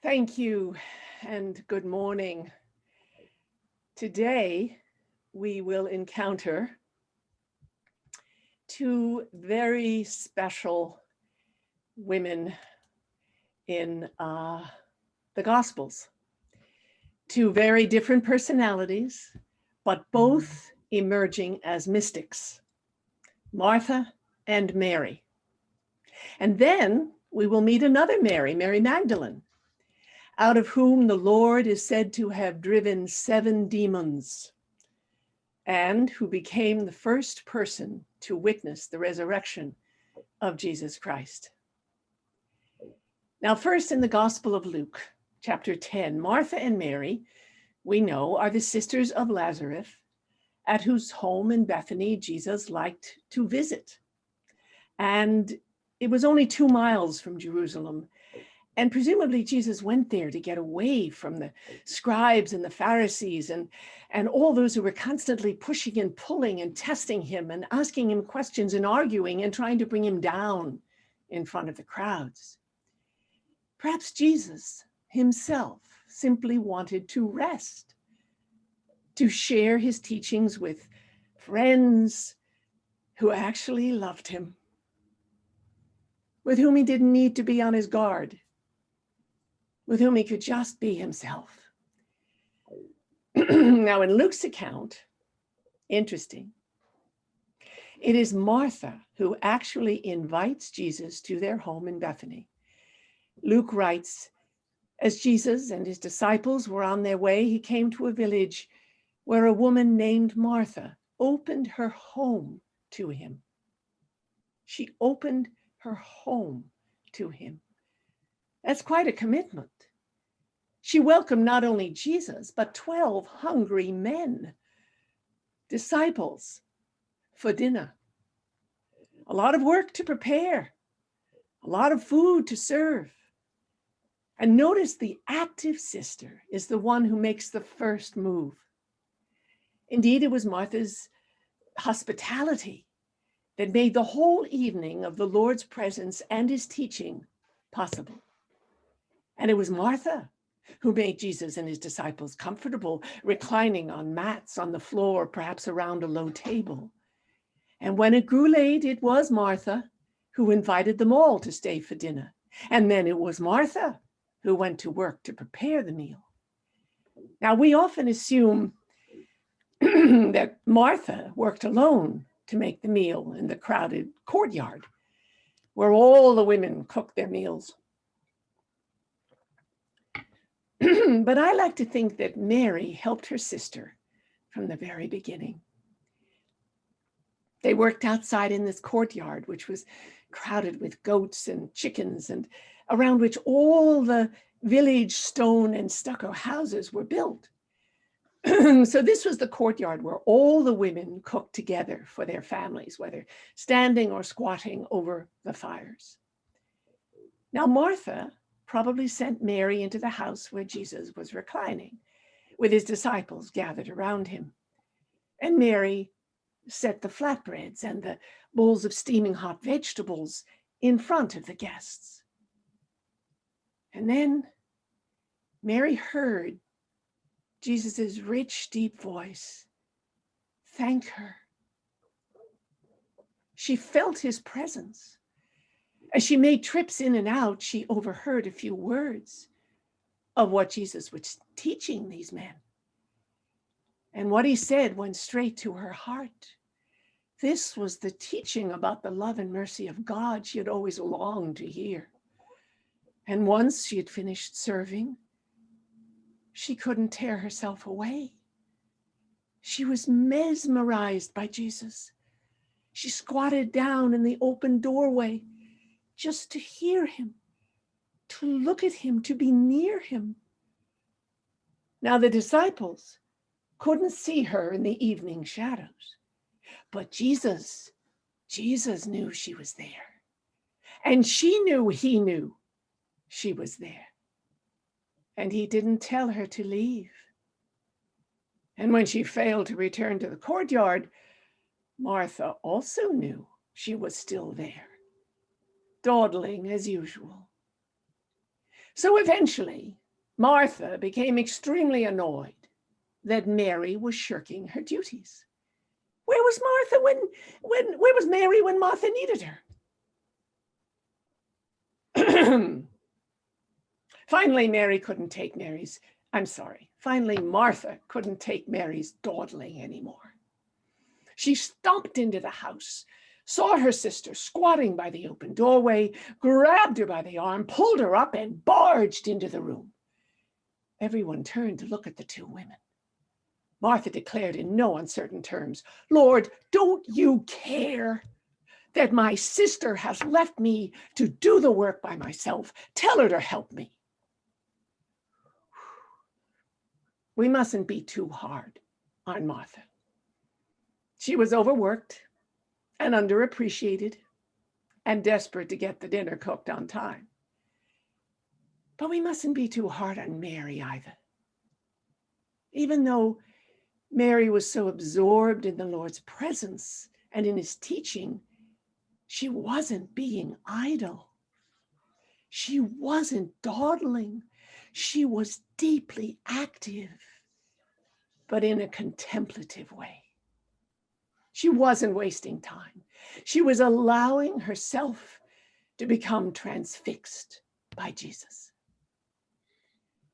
Thank you and good morning. Today we will encounter two very special women in the Gospels. Two very different personalities, but both emerging as mystics, Martha and Mary. And then we will meet another Mary, Mary Magdalene, out of whom the Lord is said to have driven 7 demons, and who became the first person to witness the resurrection of Jesus Christ. Now, first in the Gospel of Luke, chapter 10, Martha and Mary, we know, are the sisters of Lazarus, at whose home in Bethany Jesus liked to visit. And it was only 2 miles from Jerusalem. And presumably Jesus went there to get away from the scribes and the Pharisees and all those who were constantly pushing and pulling and testing him and asking him questions and arguing and trying to bring him down in front of the crowds. Perhaps Jesus himself simply wanted to rest, to share his teachings with friends who actually loved him, with whom he didn't need to be on his guard, with whom he could just be himself. Now, in Luke's account, interesting, it is Martha who actually invites Jesus to their home in Bethany. Luke writes, as Jesus and his disciples were on their way, he came to a village where a woman named Martha opened her home to him. She opened her home to him. That's quite a commitment. She welcomed not only Jesus, but 12 hungry men, disciples, for dinner. A lot of work to prepare, a lot of food to serve. And notice the active sister is the one who makes the first move. Indeed, it was Martha's hospitality that made the whole evening of the Lord's presence and his teaching possible. And it was Martha who made Jesus and his disciples comfortable, reclining on mats on the floor, perhaps around a low table. And when it grew late, it was Martha who invited them all to stay for dinner. And then it was Martha who went to work to prepare the meal. Now, we often assume that Martha worked alone to make the meal in the crowded courtyard, where all the women cooked their meals. But I like to think that Mary helped her sister from the very beginning. They worked outside in this courtyard, which was crowded with goats and chickens, and around which all the village stone and stucco houses were built. So this was the courtyard where all the women cooked together for their families, whether standing or squatting over the fires. Now, Martha probably sent Mary into the house where Jesus was reclining, with his disciples gathered around him. And Mary set the flatbreads and the bowls of steaming hot vegetables in front of the guests. And then Mary heard Jesus' rich, deep voice thank her. She felt his presence. As she made trips in and out, she overheard a few words of what Jesus was teaching these men. And what he said went straight to her heart. This was the teaching about the love and mercy of God she had always longed to hear. And once she had finished serving, she couldn't tear herself away. She was mesmerized by Jesus. She squatted down in the open doorway just to hear him, to look at him, to be near him. Now, the disciples couldn't see her in the evening shadows, but Jesus knew she was there. And she knew he knew she was there. And he didn't tell her to leave. And when she failed to return to the courtyard, Martha also knew she was still there, dawdling as usual. So eventually, Martha became extremely annoyed that Mary was shirking her duties. Where was Martha where was Mary when Martha needed her? Finally, Martha couldn't take Mary's dawdling anymore. She stomped into the house, saw her sister squatting by the open doorway, grabbed her by the arm, pulled her up, and barged into the room. Everyone turned to look at the two women. Martha declared in no uncertain terms, "Lord, don't you care that my sister has left me to do the work by myself? Tell her to help me." We mustn't be too hard on Martha. She was overworked and underappreciated and desperate to get the dinner cooked on time. But we mustn't be too hard on Mary either. Even though Mary was so absorbed in the Lord's presence and in his teaching, she wasn't being idle. She wasn't dawdling. She was deeply active, but in a contemplative way. She wasn't wasting time. She was allowing herself to become transfixed by Jesus.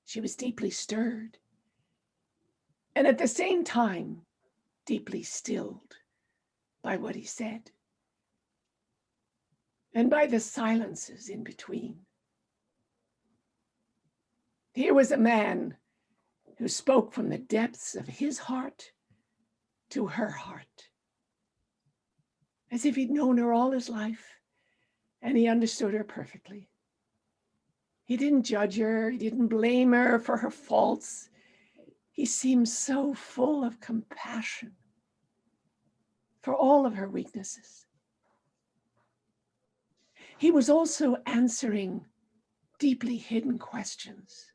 She was deeply stirred, and at the same time, deeply stilled by what he said and by the silences in between. Here was a man who spoke from the depths of his heart to her heart, as if he'd known her all his life and he understood her perfectly. He didn't judge her. He didn't blame her for her faults. He seemed so full of compassion for all of her weaknesses. He was also answering deeply hidden questions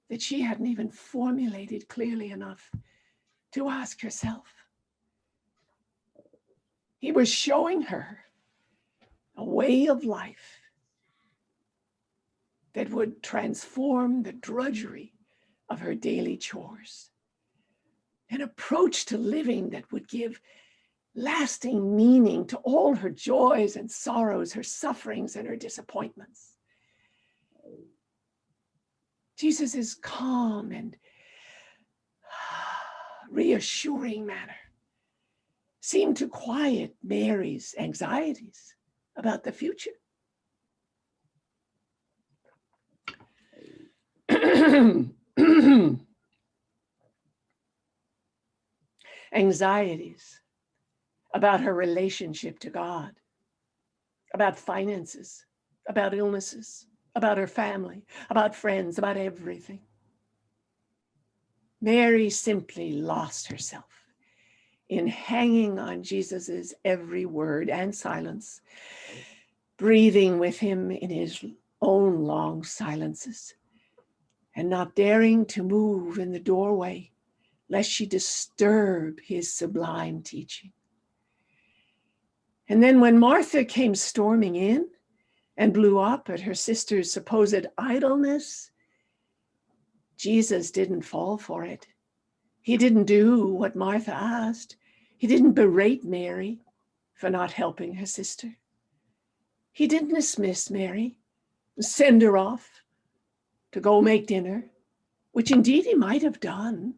that she hadn't even formulated clearly enough to ask herself. He was showing her a way of life that would transform the drudgery of her daily chores, an approach to living that would give lasting meaning to all her joys and sorrows, her sufferings and her disappointments. Jesus' calm and reassuring manner seemed to quiet Mary's anxieties about the future. Anxieties about her relationship to God, about finances, about illnesses, about her family, about friends, about everything. Mary simply lost herself in hanging on Jesus's every word and silence, breathing with him in his own long silences, and not daring to move in the doorway lest she disturb his sublime teaching. And then when Martha came storming in and blew up at her sister's supposed idleness, Jesus didn't fall for it. He didn't do what Martha asked. He didn't berate Mary for not helping her sister. He didn't dismiss Mary, send her off to go make dinner, which indeed he might have done,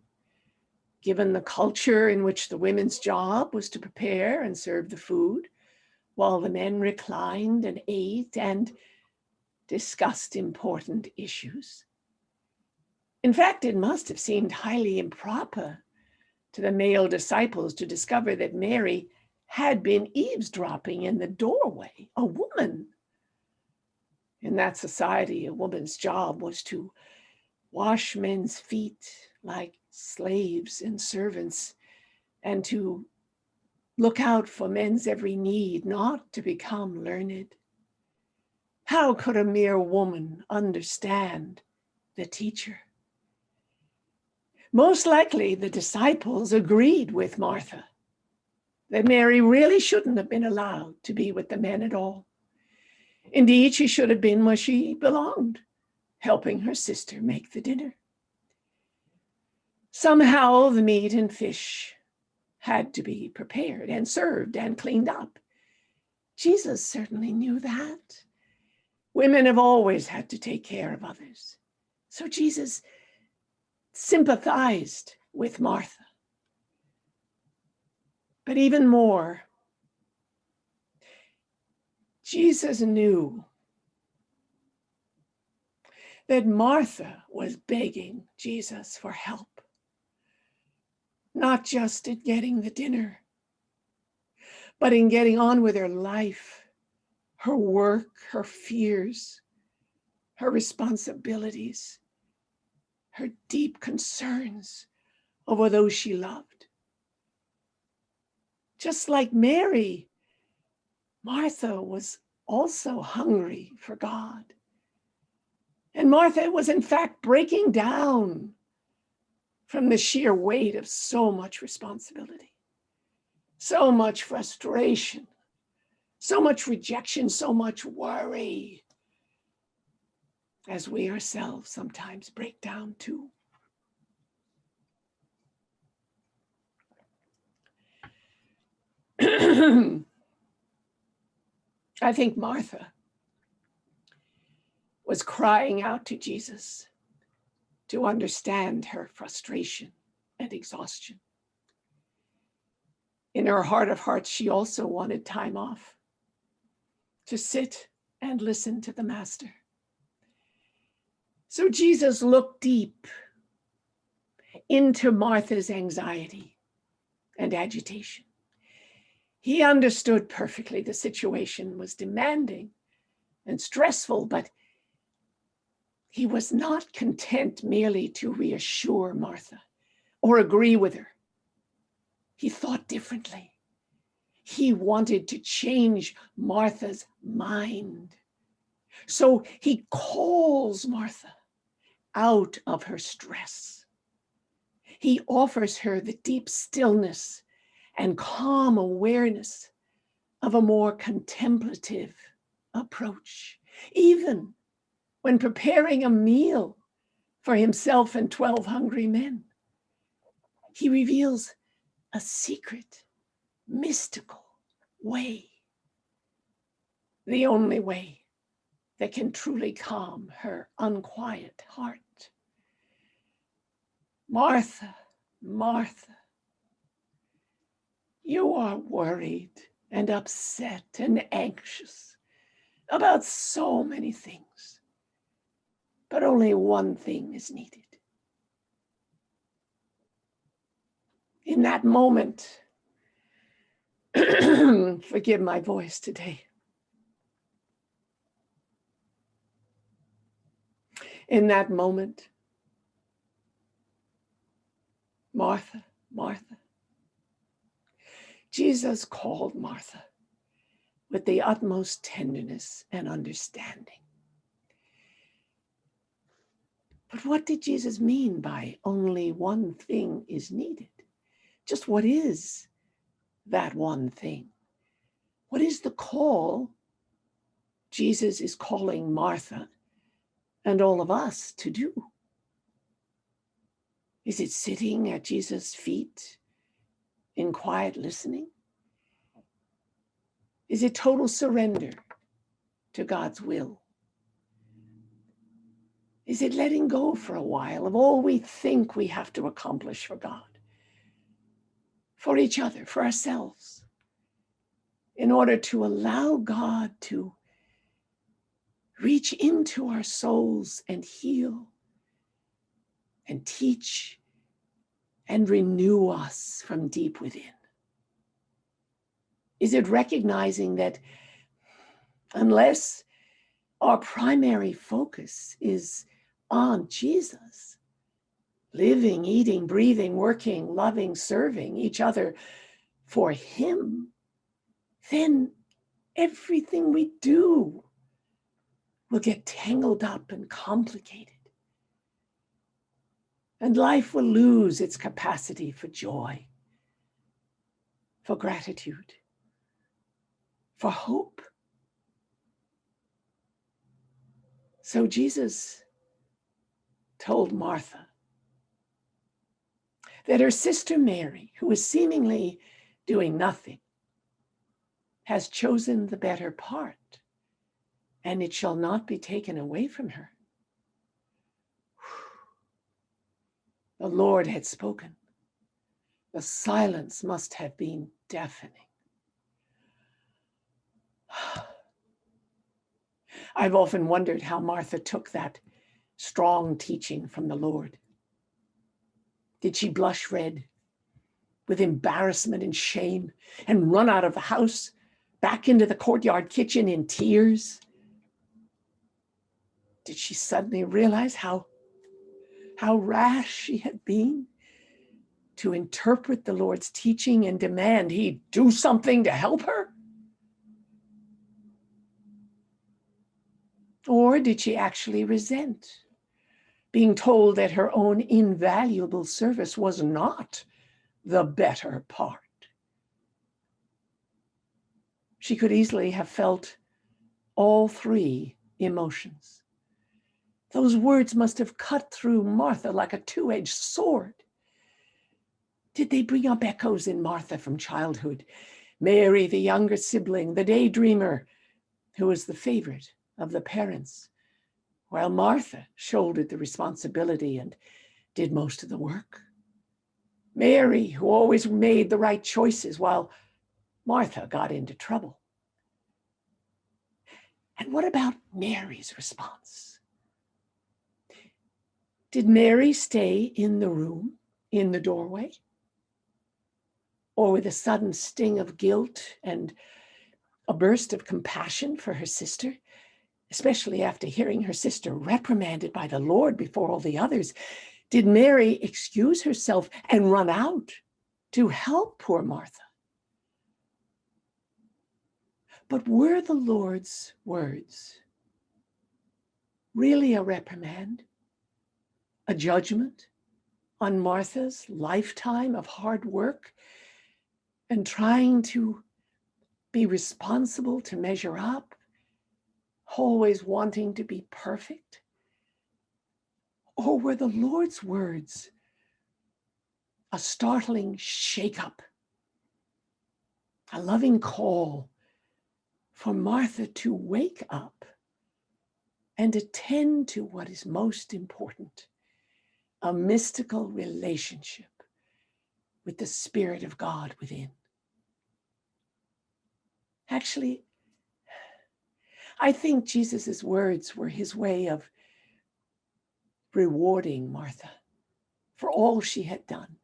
given the culture in which the women's job was to prepare and serve the food, while the men reclined and ate and discussed important issues. In fact, it must have seemed highly improper to the male disciples to discover that Mary had been eavesdropping in the doorway, a woman. In that society, a woman's job was to wash men's feet like slaves and servants, and to look out for men's every need, not to become learned. How could a mere woman understand the teacher? Most likely, the disciples agreed with Martha that Mary really shouldn't have been allowed to be with the men at all. Indeed, she should have been where she belonged, helping her sister make the dinner. Somehow the meat and fish had to be prepared and served and cleaned up. Jesus certainly knew that. Women have always had to take care of others. So Jesus sympathized with Martha. But even more, Jesus knew that Martha was begging Jesus for help, not just in getting the dinner, but in getting on with her life, her work, her fears, her responsibilities, her deep concerns over those she loved. Just like Mary, Martha was also hungry for God. And Martha was in fact breaking down from the sheer weight of so much responsibility, so much frustration, so much rejection, so much worry, as we ourselves sometimes break down too. I think Martha was crying out to Jesus to understand her frustration and exhaustion. In her heart of hearts, she also wanted time off to sit and listen to the Master. So Jesus looked deep into Martha's anxiety and agitation. He understood perfectly the situation was demanding and stressful, but he was not content merely to reassure Martha or agree with her. He thought differently. He wanted to change Martha's mind. So he calls Martha out of her stress. He offers her the deep stillness and calm awareness of a more contemplative approach, even when preparing a meal for himself and 12 hungry men. He reveals a secret, mystical way, the only way that can truly calm her unquiet heart. Martha, Martha, you are worried and upset and anxious about so many things, but only one thing is needed. In that moment, forgive my voice today. In that moment, Martha, Martha, Jesus called Martha with the utmost tenderness and understanding. But what did Jesus mean by only one thing is needed? Just what is that one thing? What is the call Jesus is calling Martha and all of us to do? Is it sitting at Jesus' feet in quiet listening? Is it total surrender to God's will? Is it letting go for a while of all we think we have to accomplish for God, for each other, for ourselves, in order to allow God to reach into our souls and heal and teach and renew us from deep within? Is it recognizing that unless our primary focus is on Jesus, living, eating, breathing, working, loving, serving each other for him, then everything we do will get tangled up and complicated. And life will lose its capacity for joy, for gratitude, for hope. So Jesus told Martha that her sister Mary, who was seemingly doing nothing, has chosen the better part, and it shall not be taken away from her. The Lord had spoken. The silence must have been deafening. I've often wondered how Martha took that strong teaching from the Lord. Did she blush red with embarrassment and shame and run out of the house, back into the courtyard kitchen in tears? Did she suddenly realize how rash she had been to interpret the Lord's teaching and demand he do something to help her? Or did she actually resent being told that her own invaluable service was not the better part? She could easily have felt all three emotions. Those words must have cut through Martha like a two-edged sword. Did they bring up echoes in Martha from childhood? Mary, the younger sibling, the daydreamer, who was the favorite of the parents, while Martha shouldered the responsibility and did most of the work. Mary, who always made the right choices, while Martha got into trouble. And what about Mary's response? Did Mary stay in the room, in the doorway? Or with a sudden sting of guilt and a burst of compassion for her sister, especially after hearing her sister reprimanded by the Lord before all the others, did Mary excuse herself and run out to help poor Martha? But were the Lord's words really a reprimand, a judgment on Martha's lifetime of hard work and trying to be responsible, to measure up, always wanting to be perfect? Or were the Lord's words a startling shake-up, a loving call for Martha to wake up and attend to what is most important, a mystical relationship with the Spirit of God within? Actually, I think Jesus's words were his way of rewarding Martha for all she had done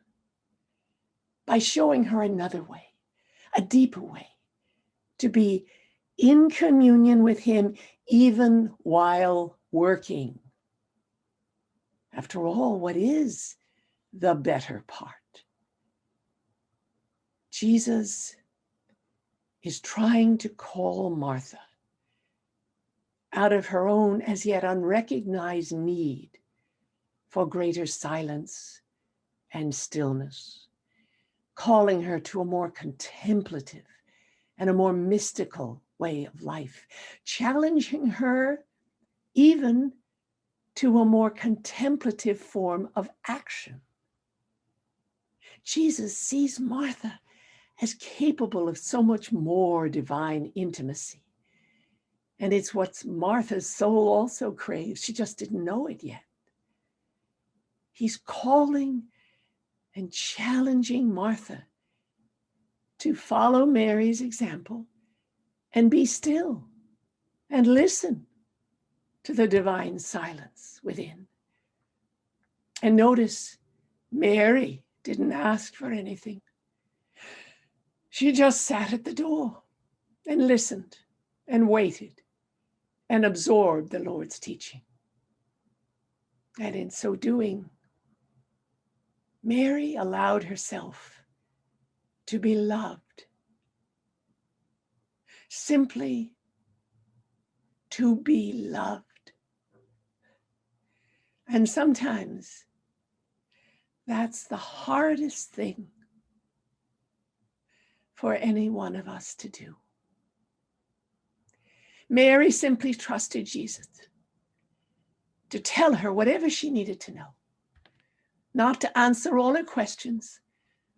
by showing her another way, a deeper way, to be in communion with him even while working. After all, what is the better part? Jesus is trying to call Martha out of her own as yet unrecognized need for greater silence and stillness, calling her to a more contemplative and a more mystical way of life, challenging her even to a more contemplative form of action. Jesus sees Martha as capable of so much more divine intimacy. And it's what Martha's soul also craves. She just didn't know it yet. He's calling and challenging Martha to follow Mary's example and be still and listen to the divine silence within. And notice, Mary didn't ask for anything. She just sat at the door and listened and waited and absorbed the Lord's teaching. And in so doing, Mary allowed herself to be loved, simply to be loved. And sometimes that's the hardest thing for any one of us to do. Mary simply trusted Jesus to tell her whatever she needed to know, not to answer all her questions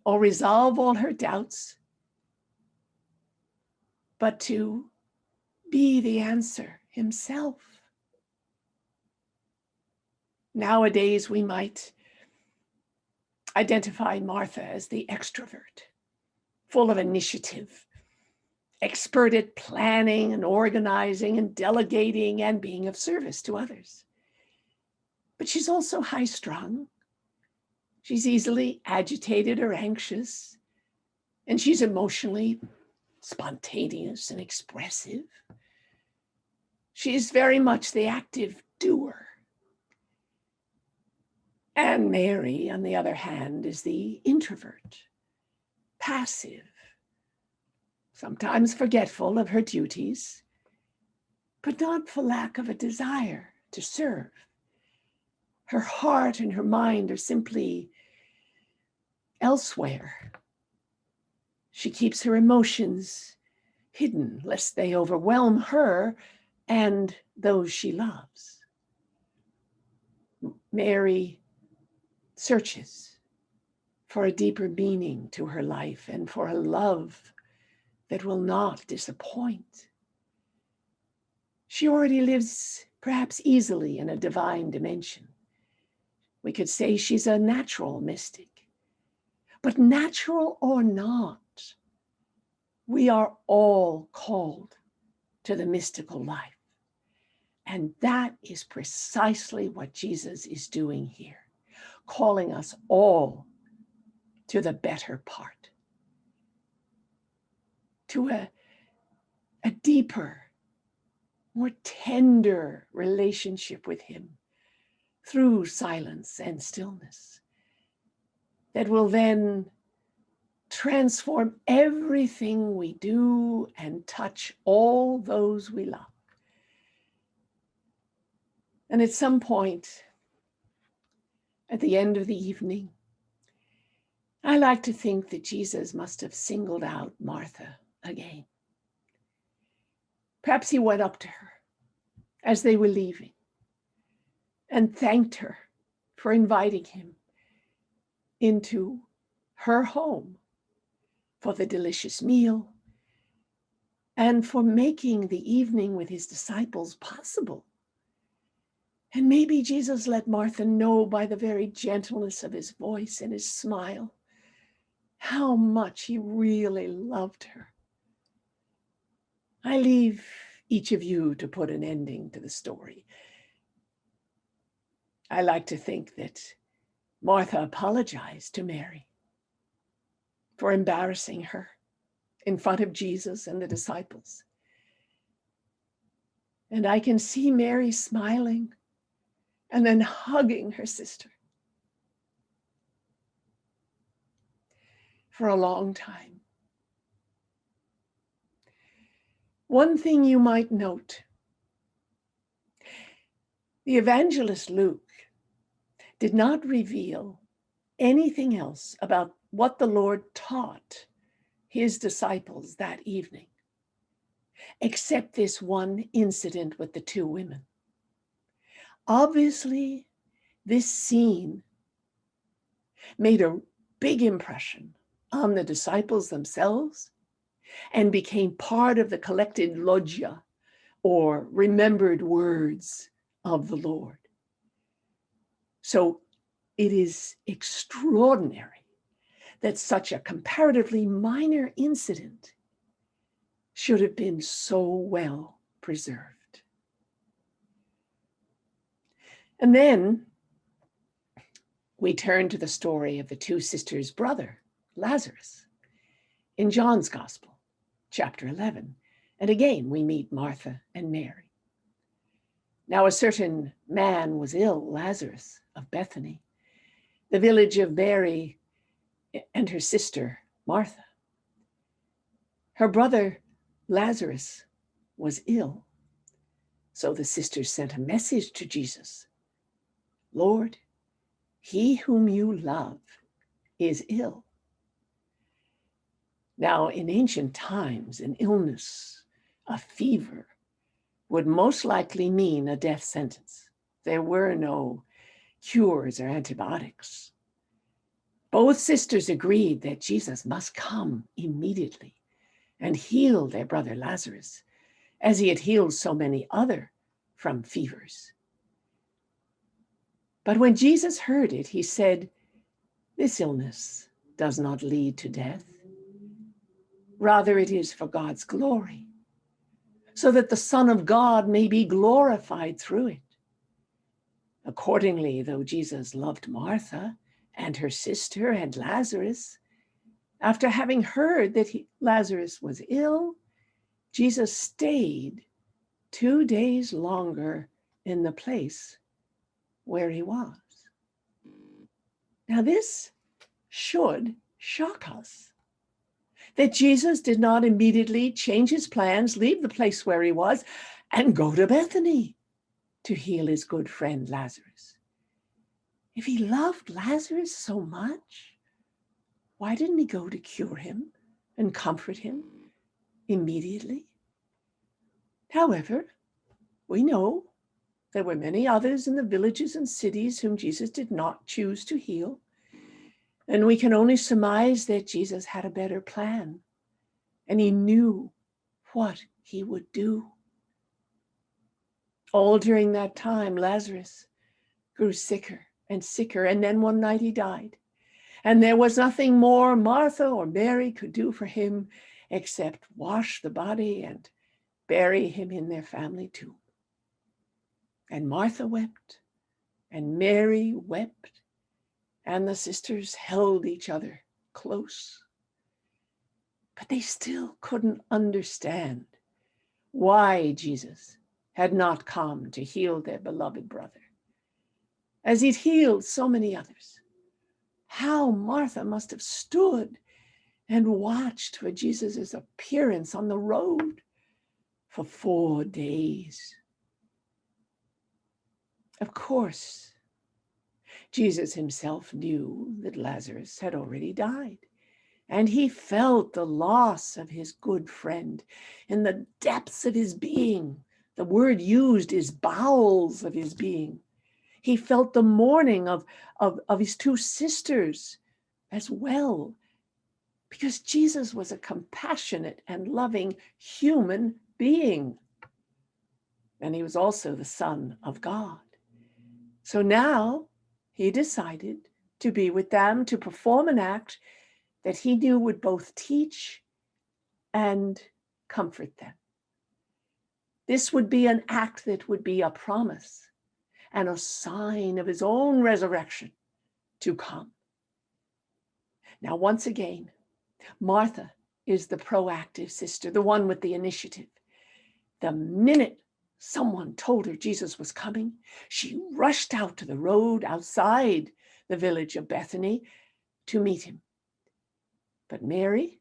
or resolve all her doubts, but to be the answer himself. Nowadays, we might identify Martha as the extrovert, full of initiative, expert at planning and organizing and delegating and being of service to others. But she's also high-strung. She's easily agitated or anxious, and she's emotionally spontaneous and expressive. She's very much the active doer. And Mary, on the other hand, is the introvert, passive, sometimes forgetful of her duties, but not for lack of a desire to serve. Her heart and her mind are simply elsewhere. She keeps her emotions hidden, lest they overwhelm her and those she loves. Mary searches for a deeper meaning to her life and for a love that will not disappoint. She already lives perhaps easily in a divine dimension. We could say she's a natural mystic. But natural or not, we are all called to the mystical life. And that is precisely what Jesus is doing here, calling us all to the better part, to a deeper, more tender relationship with him through silence and stillness that will then transform everything we do and touch all those we love. And at some point, at the end of the evening, I like to think that Jesus must have singled out Martha again. Perhaps he went up to her as they were leaving and thanked her for inviting him into her home for the delicious meal and for making the evening with his disciples possible. And maybe Jesus let Martha know by the very gentleness of his voice and his smile how much he really loved her. I leave each of you to put an ending to the story. I like to think that Martha apologized to Mary for embarrassing her in front of Jesus and the disciples. And I can see Mary smiling and then hugging her sister for a long time. One thing you might note, the evangelist Luke did not reveal anything else about what the Lord taught his disciples that evening, except this one incident with the two women. Obviously, this scene made a big impression on the disciples themselves and became part of the collected loggia, or remembered words of the Lord. So it is extraordinary that such a comparatively minor incident should have been so well preserved. And then we turn to the story of the two sisters' brother, Lazarus, in John's Gospel, chapter 11. And again, we meet Martha and Mary. Now, a certain man was ill, Lazarus of Bethany, the village of Mary and her sister, Martha. Her brother, Lazarus, was ill. So the sisters sent a message to Jesus. Lord, he whom you love is ill. Now, in ancient times, an illness, a fever, would most likely mean a death sentence. There were no cures or antibiotics. Both sisters agreed that Jesus must come immediately and heal their brother Lazarus, as he had healed so many other from fevers. But when Jesus heard it, he said, "This illness does not lead to death. Rather, it is for God's glory, so that the Son of God may be glorified through it." Accordingly, though Jesus loved Martha and her sister and Lazarus, after having heard that Lazarus was ill, Jesus stayed 2 days longer in the place where he was. Now, this should shock us, that Jesus did not immediately change his plans, leave the place where he was, and go to Bethany to heal his good friend Lazarus. If he loved Lazarus so much, why didn't he go to cure him and comfort him immediately? However, we know there were many others in the villages and cities whom Jesus did not choose to heal, and we can only surmise that Jesus had a better plan, and he knew what he would do. All during that time, Lazarus grew sicker and sicker, and then one night he died. And there was nothing more Martha or Mary could do for him except wash the body and bury him in their family tomb. And Martha wept, and Mary wept, and the sisters held each other close. But they still couldn't understand why Jesus had not come to heal their beloved brother, as he'd healed so many others. How Martha must have stood and watched for Jesus' appearance on the road for 4 days. Of course, Jesus himself knew that Lazarus had already died, and he felt the loss of his good friend in the depths of his being. The word used is bowels of his being. He felt the mourning of his 2 sisters as well, because Jesus was a compassionate and loving human being. And he was also the Son of God. So now he decided to be with them, to perform an act that he knew would both teach and comfort them. This would be an act that would be a promise and a sign of his own resurrection to come. Now, once again, Martha is the proactive sister, the one with the initiative. The minute someone told her Jesus was coming, she rushed out to the road outside the village of Bethany to meet him. But Mary,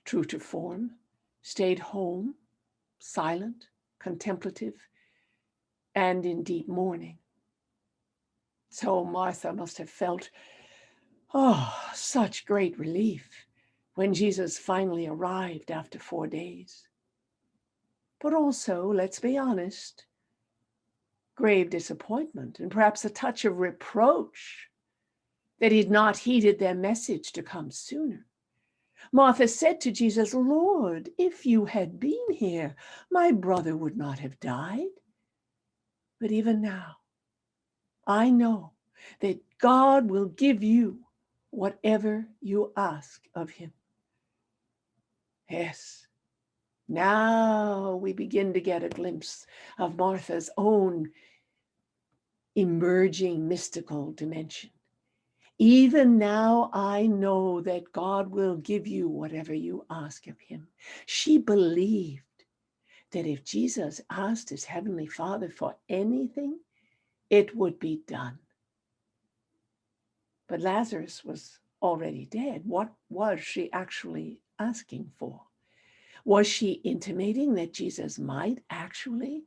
true to form, stayed home, silent, contemplative, and in deep mourning. So Martha must have felt, such great relief when Jesus finally arrived after 4 days. But also, let's be honest, grave disappointment and perhaps a touch of reproach that he'd not heeded their message to come sooner. Martha said to Jesus, "Lord, if you had been here, my brother would not have died. But even now, I know that God will give you whatever you ask of him." Yes, now we begin to get a glimpse of Martha's own emerging mystical dimension. Even now, I know that God will give you whatever you ask of him. She believed that if Jesus asked his heavenly Father for anything, it would be done. But Lazarus was already dead. What was she actually asking for? Was she intimating that Jesus might actually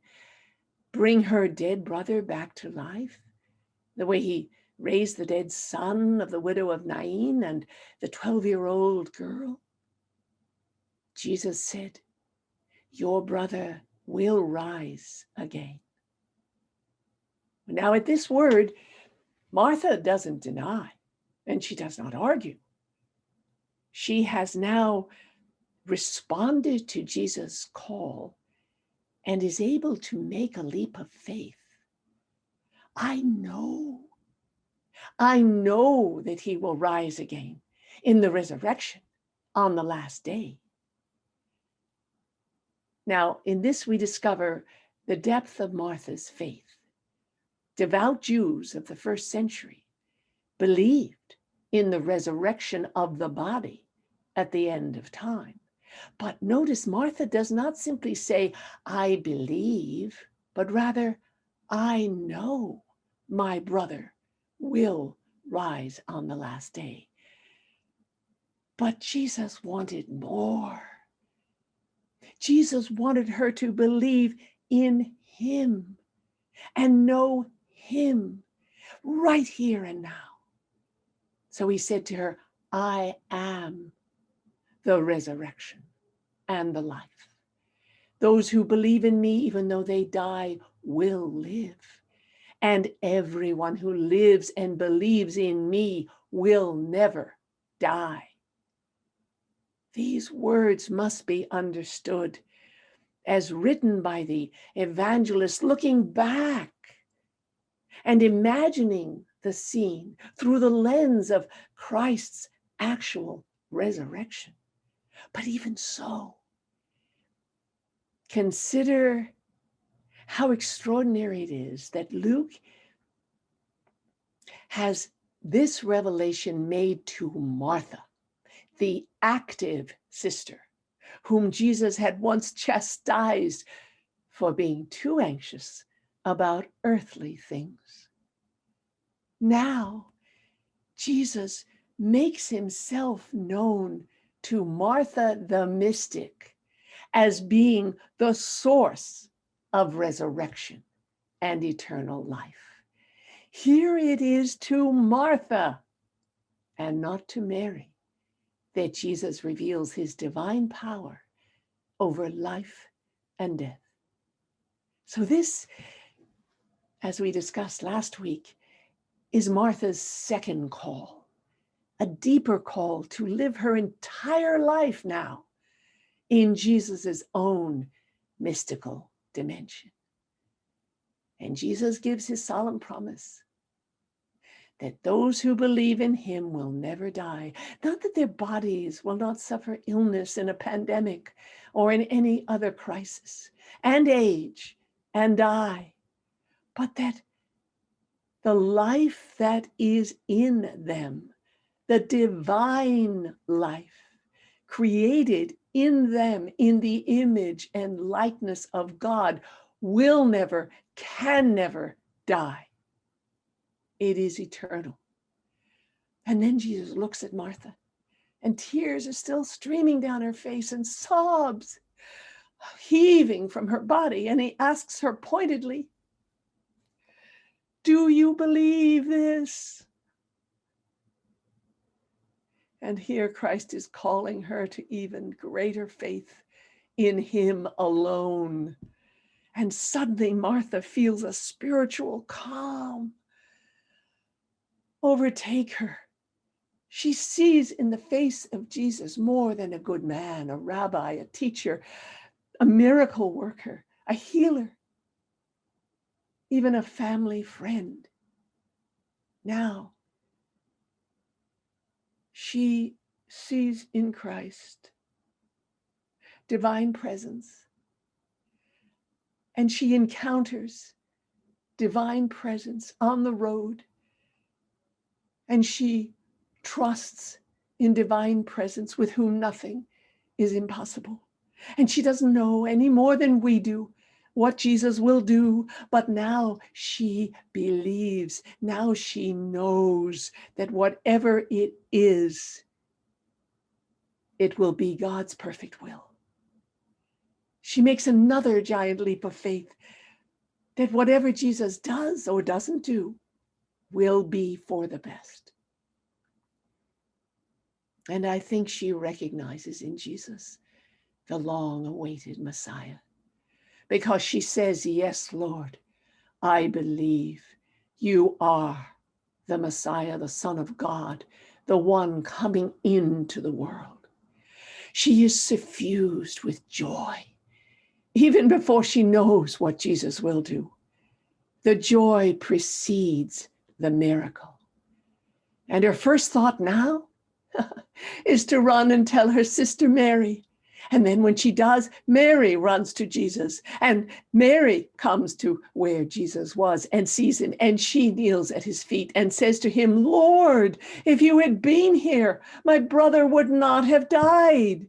bring her dead brother back to life, the way he raised the dead son of the widow of Nain and the 12-year-old girl? Jesus said, "Your brother will rise again." Now, at this word, Martha doesn't deny, and she does not argue. She has now responded to Jesus' call and is able to make a leap of faith. I know that he will rise again in the resurrection on the last day. Now, in this we discover the depth of Martha's faith. Devout Jews of the first century believed in the resurrection of the body at the end of time. But notice Martha does not simply say, I believe, but rather, I know my brother will rise on the last day. But Jesus wanted more. Jesus wanted her to believe in him and know him right here and now. So he said to her, I am the resurrection and the life. Those who believe in me, even though they die, will live. And everyone who lives and believes in me will never die. These words must be understood as written by the evangelist, looking back and imagining the scene through the lens of Christ's actual resurrection. But even so, consider how extraordinary it is that Luke has this revelation made to Martha, the active sister, whom Jesus had once chastised for being too anxious about earthly things. Now, Jesus makes himself known to Martha the mystic as being the source of resurrection and eternal life. Here it is to Martha and not to Mary that Jesus reveals his divine power over life and death. So this, as we discussed last week, is Martha's second call, a deeper call to live her entire life now in Jesus's own mystical dimension. And Jesus gives his solemn promise that those who believe in him will never die. Not that their bodies will not suffer illness in a pandemic or in any other crisis, and age and die, but that the life that is in them, the divine life created in them in the image and likeness of God, will never, can never die. It is eternal. And then Jesus looks at Martha, and tears are still streaming down her face, and sobs heaving from her body. And he asks her pointedly, do you believe this? And here Christ is calling her to even greater faith in him alone. And suddenly Martha feels a spiritual calm overtake her. She sees in the face of Jesus more than a good man, a rabbi, a teacher, a miracle worker, a healer, even a family friend. Now, she sees in Christ divine presence, and she encounters divine presence on the road, and she trusts in divine presence with whom nothing is impossible. And she doesn't know any more than we do what Jesus will do, but now she believes. Now she knows that whatever it is, it will be God's perfect will. She makes another giant leap of faith that whatever Jesus does or doesn't do will be for the best. And I think she recognizes in Jesus the long-awaited Messiah, because she says, yes, Lord, I believe. You are the Messiah, the Son of God, the one coming into the world. She is suffused with joy, even before she knows what Jesus will do. The joy precedes the miracle. And her first thought now is to run and tell her sister Mary. And then when she does, Mary runs to Jesus, and Mary comes to where Jesus was and sees him, and she kneels at his feet and says to him, Lord, if you had been here, my brother would not have died.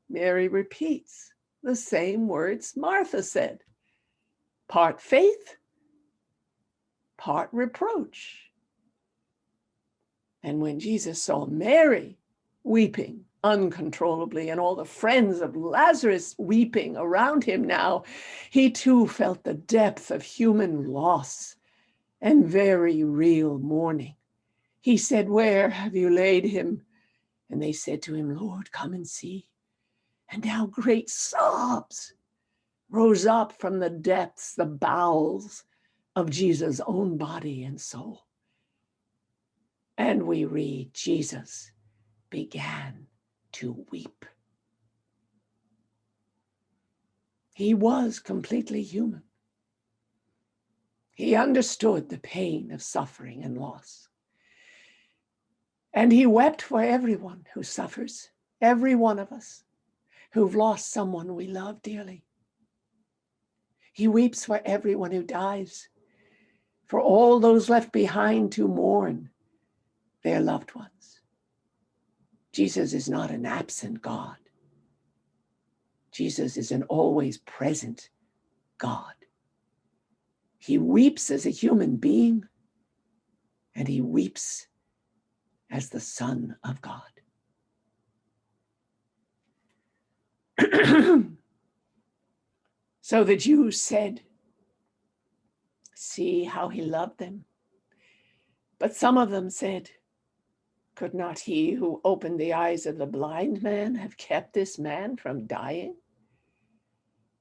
Mary repeats the same words Martha said, part faith, part reproach. And when Jesus saw Mary weeping uncontrollably and all the friends of Lazarus weeping around him now, he too felt the depth of human loss and very real mourning. He said, where have you laid him? And they said to him, Lord, come and see. And now great sobs rose up from the depths, the bowels of Jesus' own body and soul. And we read, Jesus began to weep. He was completely human. He understood the pain of suffering and loss. And he wept for everyone who suffers, every one of us who've lost someone we love dearly. He weeps for everyone who dies, for all those left behind to mourn their loved ones. Jesus is not an absent God. Jesus is an always present God. He weeps as a human being, and he weeps as the Son of God. So the Jews said, see how he loved them. But some of them said, could not he who opened the eyes of the blind man have kept this man from dying?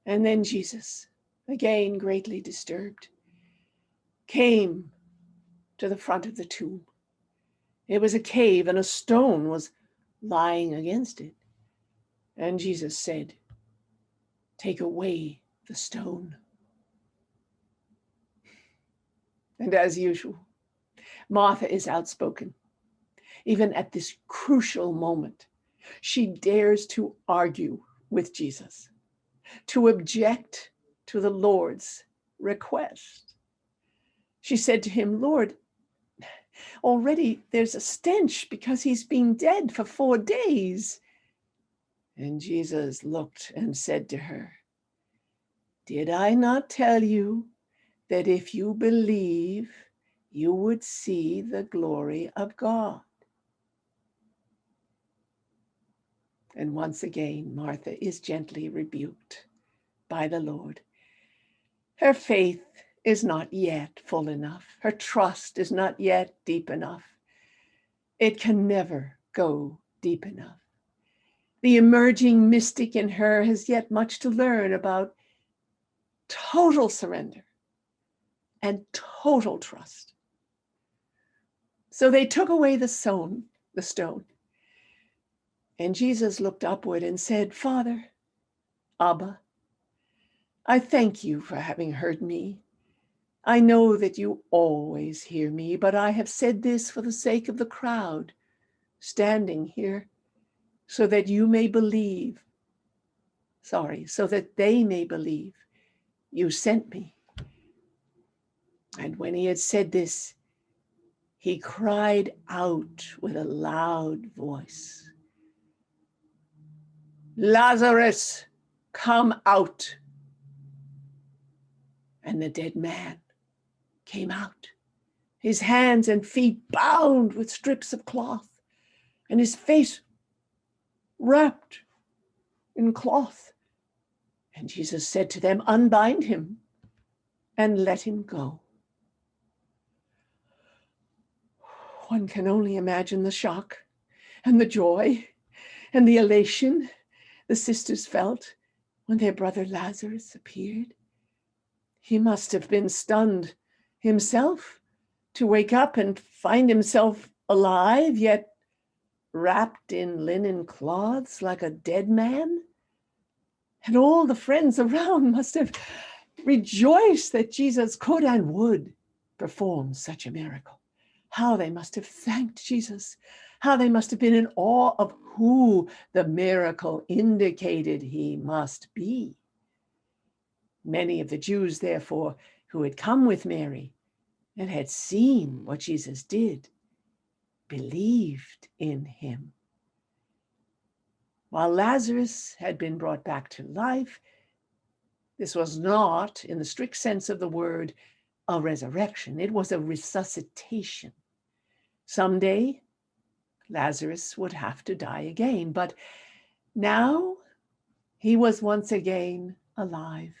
And then Jesus, again greatly disturbed, came to the front of the tomb. It was a cave and a stone was lying against it. And Jesus said, take away the stone. And as usual, Martha is outspoken. Even at this crucial moment, she dares to argue with Jesus, to object to the Lord's request. She said to him, Lord, already there's a stench because he's been dead for 4 days. And Jesus looked and said to her, did I not tell you that if you believe, you would see the glory of God? And once again, Martha is gently rebuked by the Lord. Her faith is not yet full enough. Her trust is not yet deep enough. It can never go deep enough. The emerging mystic in her has yet much to learn about total surrender and total trust. So they took away the stone. And Jesus looked upward and said, Father, Abba, I thank you for having heard me. I know that you always hear me, but I have said this for the sake of the crowd standing here, so that you may believe. So that they may believe you sent me. And when he had said this, he cried out with a loud voice, Lazarus, come out. And the dead man came out, his hands and feet bound with strips of cloth, and his face wrapped in cloth. And Jesus said to them, unbind him and let him go. One can only imagine the shock and the joy and the elation the sisters felt when their brother Lazarus appeared. He must have been stunned himself to wake up and find himself alive, yet wrapped in linen cloths like a dead man? And all the friends around must have rejoiced that Jesus could and would perform such a miracle. How they must have thanked Jesus. How they must have been in awe of who the miracle indicated he must be. Many of the Jews, therefore, who had come with Mary and had seen what Jesus did, believed in him. While Lazarus had been brought back to life, this was not, in the strict sense of the word, a resurrection. It was a resuscitation. Someday, Lazarus would have to die again, but now he was once again alive.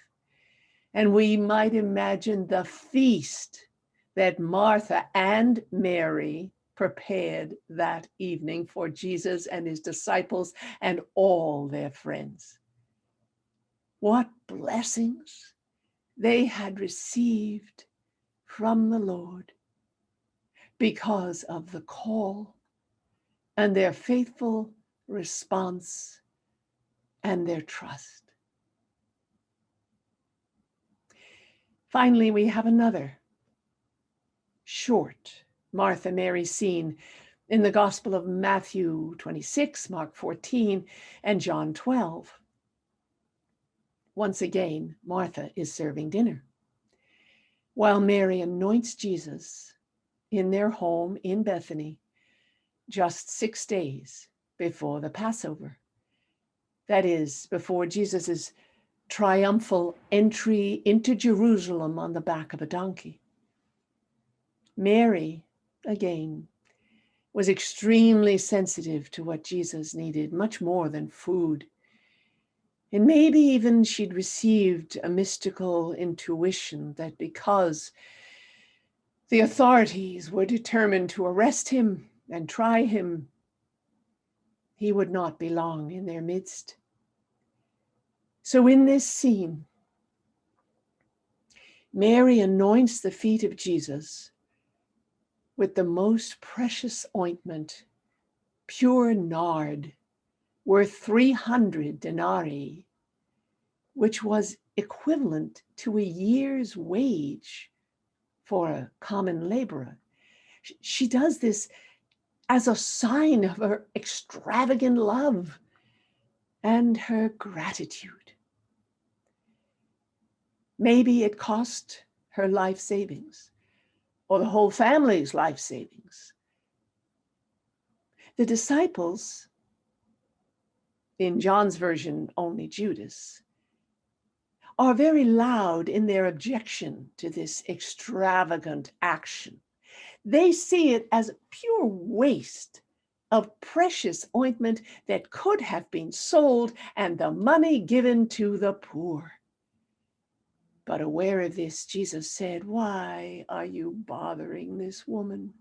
And we might imagine the feast that Martha and Mary prepared that evening for Jesus and his disciples and all their friends. What blessings they had received from the Lord because of the call and their faithful response and their trust. Finally, we have another short Martha-Mary scene in the Gospel of Matthew 26, Mark 14, and John 12. Once again, Martha is serving dinner, while Mary anoints Jesus in their home in Bethany just 6 days before the Passover. That is, before Jesus's triumphal entry into Jerusalem on the back of a donkey. Mary, again, was extremely sensitive to what Jesus needed, much more than food. And maybe even she'd received a mystical intuition that because the authorities were determined to arrest him and try him, he would not be long in their midst. So in this scene, Mary anoints the feet of Jesus with the most precious ointment, pure nard, worth 300 denarii, which was equivalent to a year's wage for a common laborer. She does this as a sign of her extravagant love and her gratitude. Maybe it cost her life savings, or the whole family's life savings. The disciples, in John's version, only Judas, are very loud in their objection to this extravagant action. They see it as pure waste of precious ointment that could have been sold and the money given to the poor. But aware of this, Jesus said, "Why are you bothering this woman?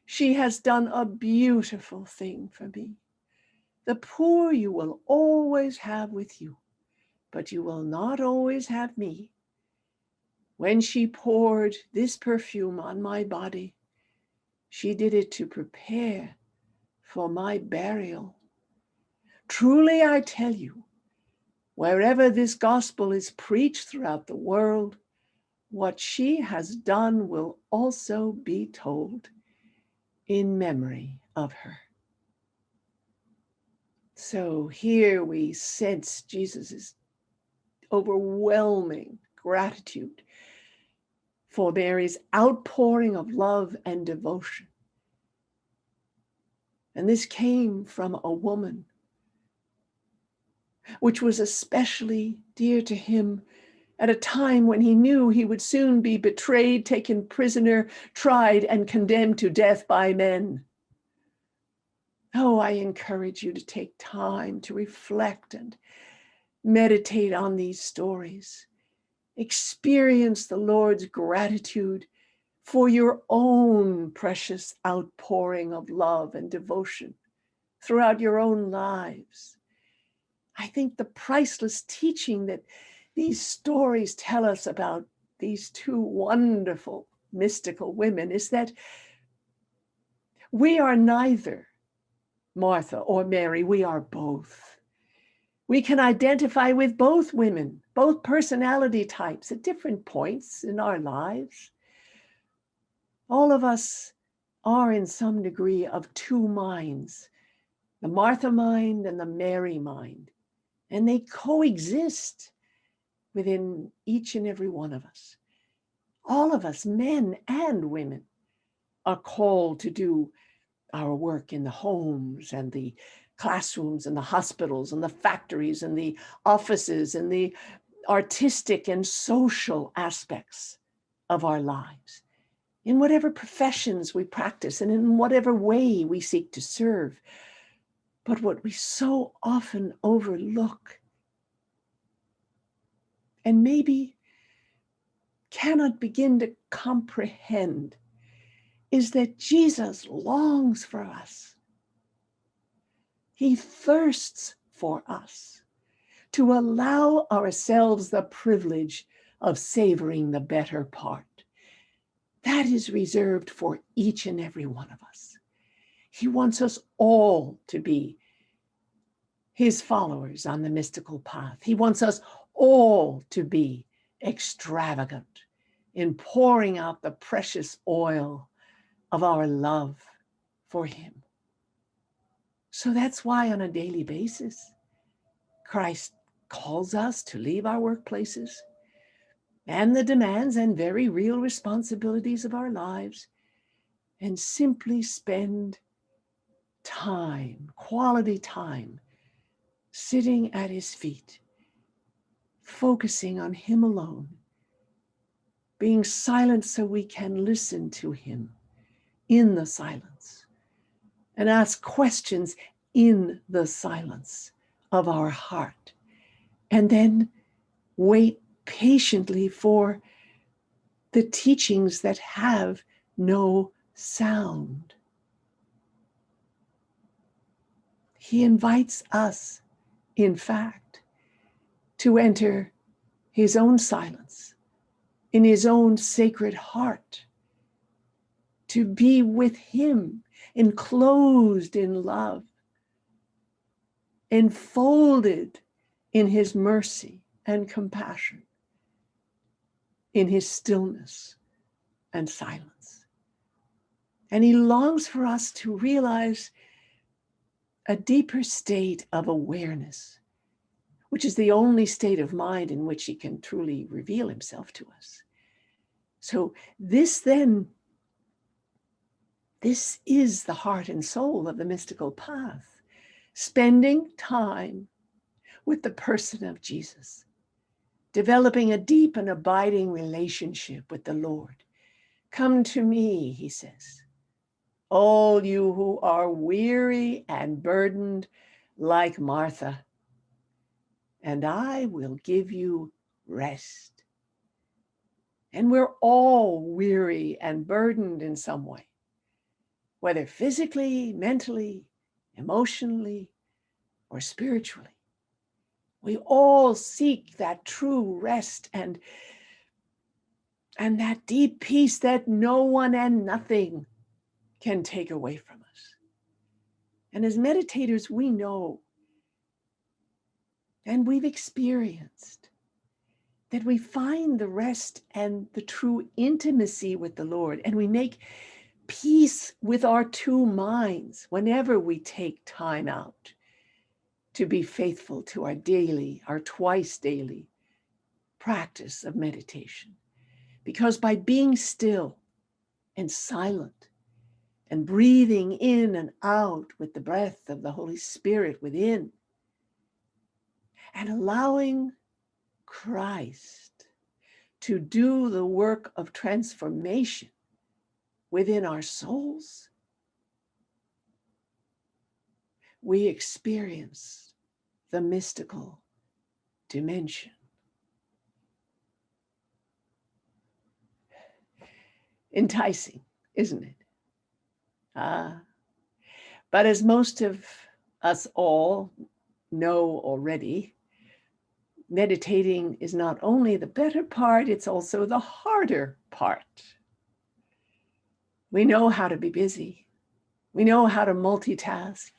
She has done a beautiful thing for me. The poor you will always have with you, but you will not always have me. When she poured this perfume on my body, she did it to prepare for my burial. Truly, I tell you, wherever this gospel is preached throughout the world, what she has done will also be told in memory of her." So here we sense Jesus's overwhelming gratitude for Mary's outpouring of love and devotion. And this came from a woman, which was especially dear to him at a time when he knew he would soon be betrayed, taken prisoner, tried, and condemned to death by men. Oh, I encourage you to take time to reflect and meditate on these stories. Experience the Lord's gratitude for your own precious outpouring of love and devotion throughout your own lives. I think the priceless teaching that these stories tell us about these two wonderful mystical women is that we are neither Martha or Mary, we are both. We can identify with both women, both personality types at different points in our lives. All of us are in some degree of two minds, the Martha mind and the Mary mind, and they coexist within each and every one of us. All of us, men and women, are called to do our work in the homes and the classrooms and the hospitals and the factories and the offices and the artistic and social aspects of our lives, in whatever professions we practice and in whatever way we seek to serve. But what we so often overlook and maybe cannot begin to comprehend is that Jesus longs for us. He thirsts for us to allow ourselves the privilege of savoring the better part. That is reserved for each and every one of us. He wants us all to be his followers on the mystical path. He wants us all to be extravagant in pouring out the precious oil of our love for him. So that's why on a daily basis, Christ calls us to leave our workplaces and the demands and very real responsibilities of our lives and simply spend time, quality time, sitting at his feet, focusing on him alone, being silent so we can listen to him in the silence and ask questions in the silence of our heart, and then wait patiently for the teachings that have no sound. He invites us, in fact, to enter his own silence, in his own sacred heart, to be with him, enclosed in love, enfolded in his mercy and compassion, in his stillness and silence. And he longs for us to realize a deeper state of awareness, which is the only state of mind in which he can truly reveal himself to us. So this is the heart and soul of the mystical path, spending time with the person of Jesus, developing a deep and abiding relationship with the Lord. Come to me, he says, all you who are weary and burdened like Martha, and I will give you rest. And we're all weary and burdened in some way, whether physically, mentally, emotionally, or spiritually. We all seek that true rest and that deep peace that no one and nothing can take away from us. And as meditators, we know and we've experienced that we find the rest and the true intimacy with the Lord, and we make peace with our two minds whenever we take time out to be faithful to our twice daily practice of meditation. Because by being still and silent and breathing in and out with the breath of the Holy Spirit within, and allowing Christ to do the work of transformation within our souls, we experience the mystical dimension. Enticing, isn't it? But as most of us all know already, meditating is not only the better part, it's also the harder part. We know how to be busy. We know how to multitask.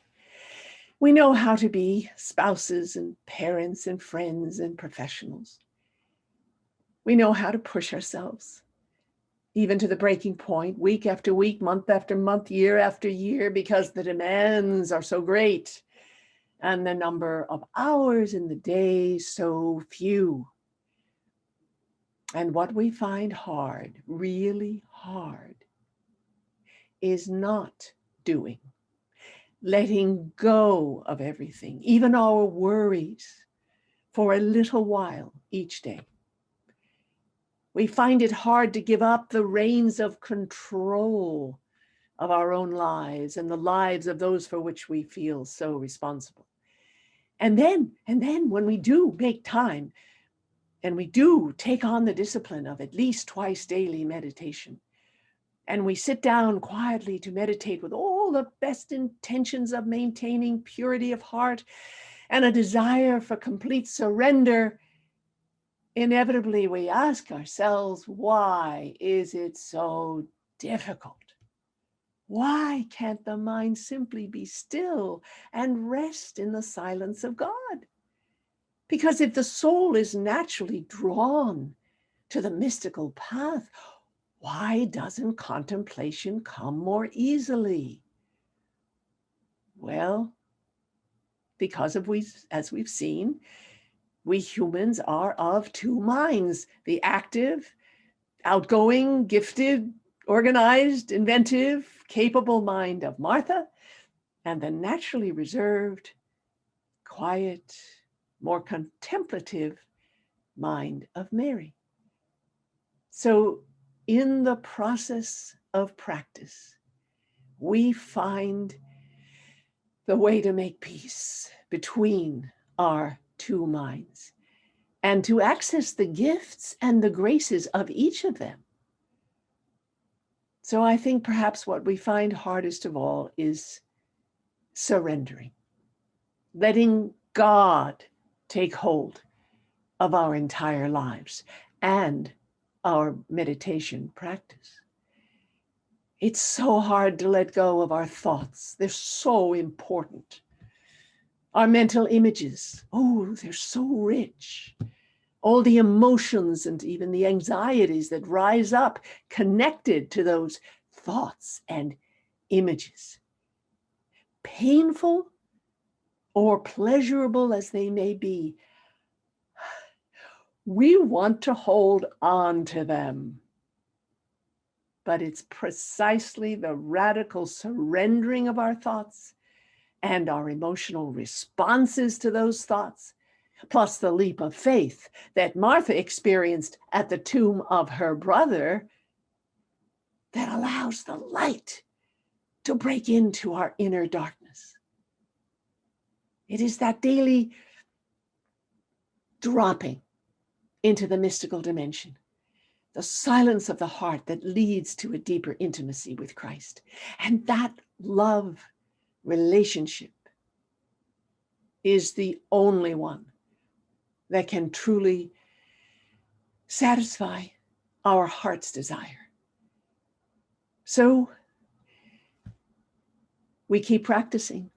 We know how to be spouses and parents and friends and professionals. We know how to push ourselves, even to the breaking point, week after week, month after month, year after year, because the demands are so great and the number of hours in the day so few. And what we find hard, really hard, is not doing, letting go of everything, even our worries, for a little while each day. We find it hard to give up the reins of control of our own lives and the lives of those for which we feel so responsible. And then when we do make time and we do take on the discipline of at least twice daily meditation, and we sit down quietly to meditate with all the best intentions of maintaining purity of heart and a desire for complete surrender, inevitably we ask ourselves, why is it so difficult? Why can't the mind simply be still and rest in the silence of God? Because if the soul is naturally drawn to the mystical path, why doesn't contemplation come more easily? Well, because as we've seen, we humans are of two minds: the active, outgoing, gifted, organized, inventive, capable mind of Martha, and the naturally reserved, quiet, more contemplative mind of Mary. So in the process of practice, we find the way to make peace between our two minds and to access the gifts and the graces of each of them. So I think perhaps what we find hardest of all is surrendering, letting God take hold of our entire lives and our meditation practice. It's so hard to let go of our thoughts. They're so important. Our mental images, oh, they're so rich. All the emotions and even the anxieties that rise up connected to those thoughts and images. Painful or pleasurable as they may be, we want to hold on to them. But it's precisely the radical surrendering of our thoughts and our emotional responses to those thoughts, plus the leap of faith that Martha experienced at the tomb of her brother, that allows the light to break into our inner darkness. It is that daily dropping into the mystical dimension, the silence of the heart that leads to a deeper intimacy with Christ. And that love relationship is the only one that can truly satisfy our heart's desire. So we keep practicing.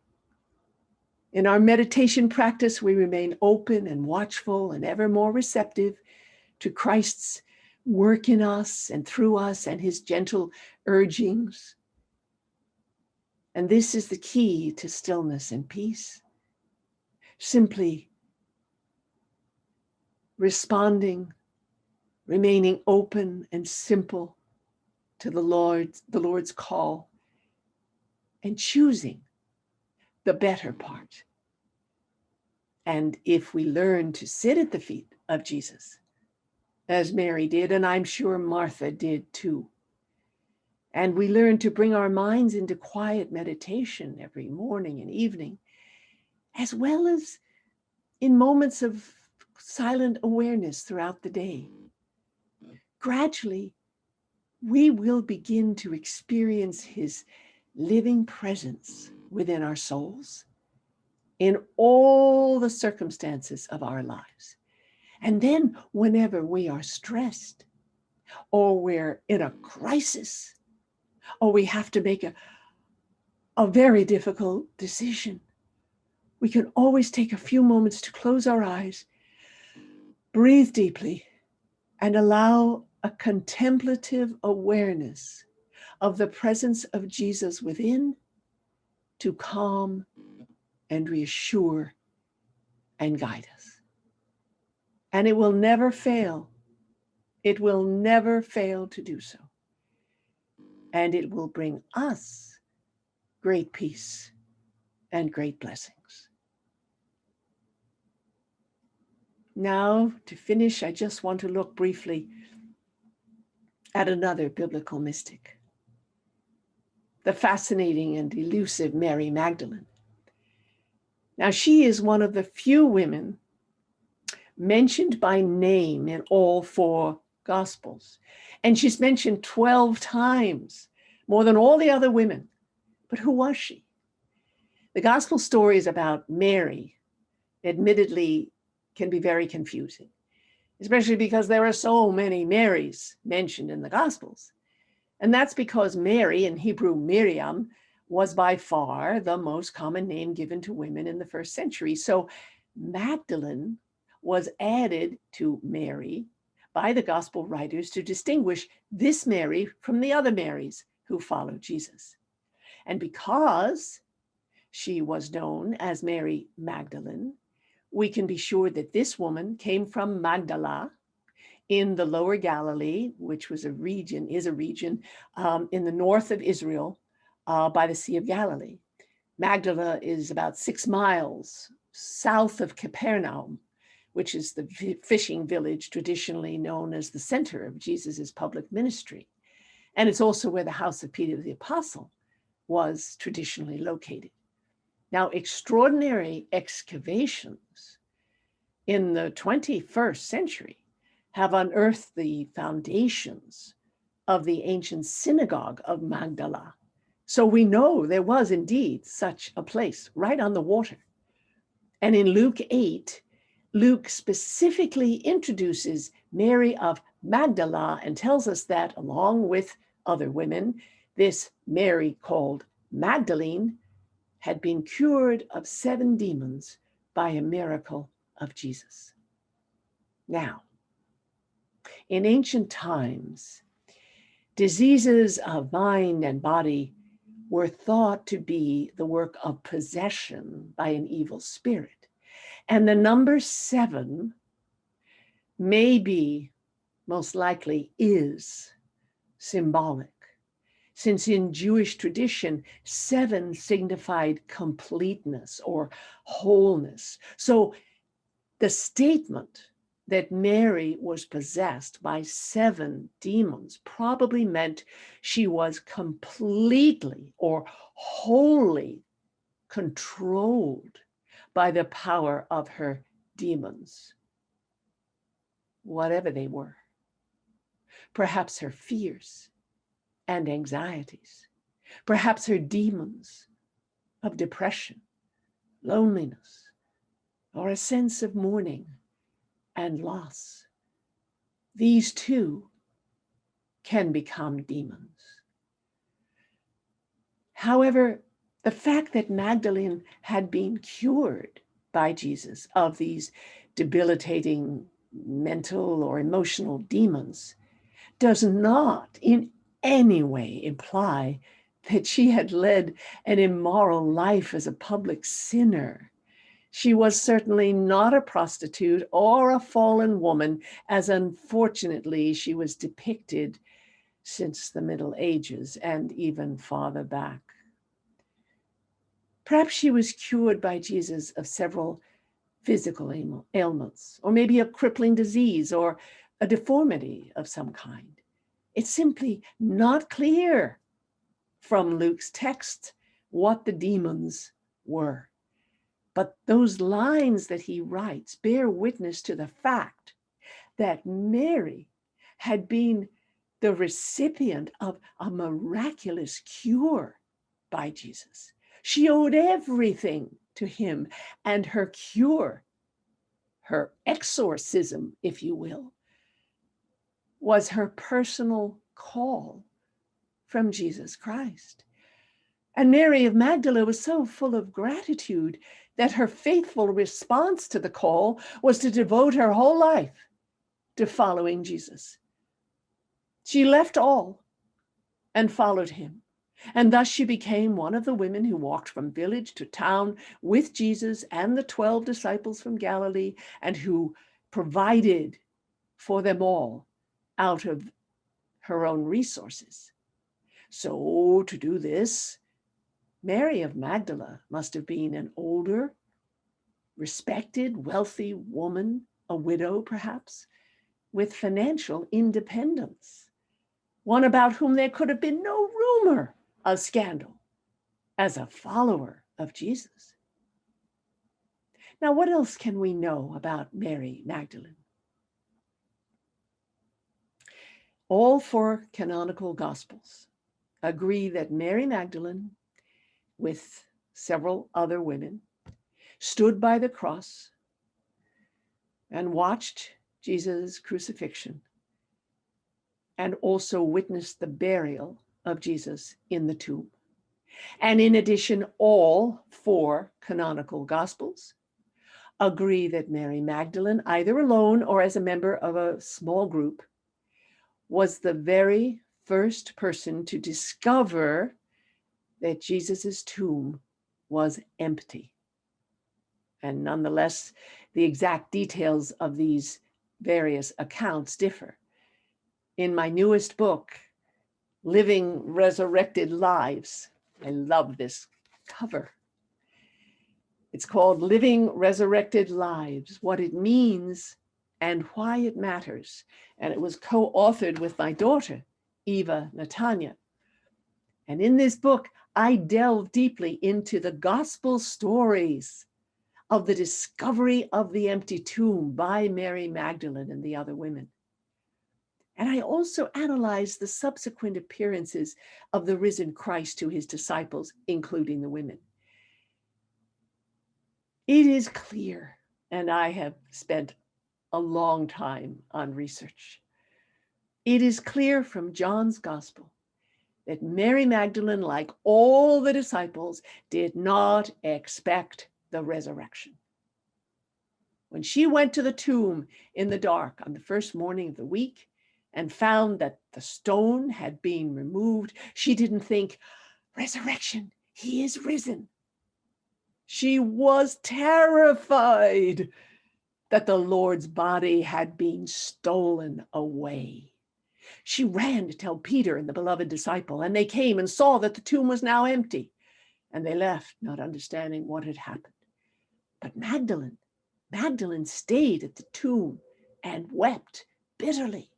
In our meditation practice, we remain open and watchful and ever more receptive to Christ's work in us and through us and his gentle urgings. And this is the key to stillness and peace. Simply responding, remaining open and simple to the Lord's call, and choosing the better part. And if we learn to sit at the feet of Jesus, as Mary did, and I'm sure Martha did too, and we learn to bring our minds into quiet meditation every morning and evening, as well as in moments of silent awareness throughout the day, gradually we will begin to experience his living presence within our souls in all the circumstances of our lives. And then whenever we are stressed or we're in a crisis or we have to make a very difficult decision, we can always take a few moments to close our eyes, breathe deeply, and allow a contemplative awareness of the presence of Jesus within to calm and reassure and guide us. And it will never fail. It will never fail to do so. And it will bring us great peace and great blessings. Now, to finish, I just want to look briefly at another biblical mystic, the fascinating and elusive Mary Magdalene. Now, she is one of the few women mentioned by name in all four Gospels. And she's mentioned 12 times, more than all the other women. But who was she? The Gospel stories about Mary, admittedly, can be very confusing, especially because there are so many Marys mentioned in the Gospels. And that's because Mary, in Hebrew Miriam, was by far the most common name given to women in the first century. So Magdalene was added to Mary by the gospel writers to distinguish this Mary from the other Marys who followed Jesus. And because she was known as Mary Magdalene, we can be sure that this woman came from Magdala in the Lower Galilee, which is a region in the north of Israel by the Sea of Galilee. Magdala is about 6 miles south of Capernaum, which is the fishing village traditionally known as the center of Jesus's public ministry. And it's also where the house of Peter the Apostle was traditionally located. Now, extraordinary excavations in the 21st century have unearthed the foundations of the ancient synagogue of Magdala. So we know there was indeed such a place right on the water. And in Luke 8, Luke specifically introduces Mary of Magdala and tells us that along with other women, this Mary called Magdalene had been cured of 7 demons by a miracle of Jesus. Now, in ancient times, diseases of mind and body were thought to be the work of possession by an evil spirit. And the number 7 may be, most likely is, symbolic, since in Jewish tradition, 7 signified completeness or wholeness. So the statement that Mary was possessed by 7 demons probably meant she was completely or wholly controlled by the power of her demons, whatever they were. Perhaps her fears and anxieties, perhaps her demons of depression, loneliness, or a sense of mourning and loss. These too can become demons. However, the fact that Magdalene had been cured by Jesus of these debilitating mental or emotional demons does not in any way imply that she had led an immoral life as a public sinner. She was certainly not a prostitute or a fallen woman, as unfortunately she was depicted since the Middle Ages and even farther back. Perhaps she was cured by Jesus of several physical ailments, or maybe a crippling disease or a deformity of some kind. It's simply not clear from Luke's text what the demons were. But those lines that he writes bear witness to the fact that Mary had been the recipient of a miraculous cure by Jesus. She owed everything to him, and her cure, her exorcism, if you will, was her personal call from Jesus Christ. And Mary of Magdala was so full of gratitude that her faithful response to the call was to devote her whole life to following Jesus. She left all and followed him. And thus she became one of the women who walked from village to town with Jesus and the 12 disciples from Galilee, and who provided for them all out of her own resources. So to do this, Mary of Magdala must have been an older, respected, wealthy woman, a widow perhaps, with financial independence, one about whom there could have been no rumor of scandal as a follower of Jesus. Now, what else can we know about Mary Magdalene? All 4 canonical Gospels agree that Mary Magdalene, with several other women, stood by the cross and watched Jesus' crucifixion, and also witnessed the burial of Jesus in the tomb. And in addition, all 4 canonical Gospels agree that Mary Magdalene, either alone or as a member of a small group, was the very first person to discover that Jesus's tomb was empty. And nonetheless, the exact details of these various accounts differ. In my newest book, Living Resurrected Lives, I love this cover. It's called Living Resurrected Lives, What It Means and Why It Matters. And it was co-authored with my daughter, Eva Natanya. And in this book, I delve deeply into the gospel stories of the discovery of the empty tomb by Mary Magdalene and the other women. And I also analyze the subsequent appearances of the risen Christ to his disciples, including the women. It is clear, and I have spent a long time on research. It is clear from John's gospel that Mary Magdalene, like all the disciples, did not expect the resurrection. When she went to the tomb in the dark on the first morning of the week and found that the stone had been removed, she didn't think, resurrection, he is risen. She was terrified that the Lord's body had been stolen away. She ran to tell Peter and the beloved disciple, and they came and saw that the tomb was now empty, and they left, not understanding what had happened. But Magdalene stayed at the tomb and wept bitterly.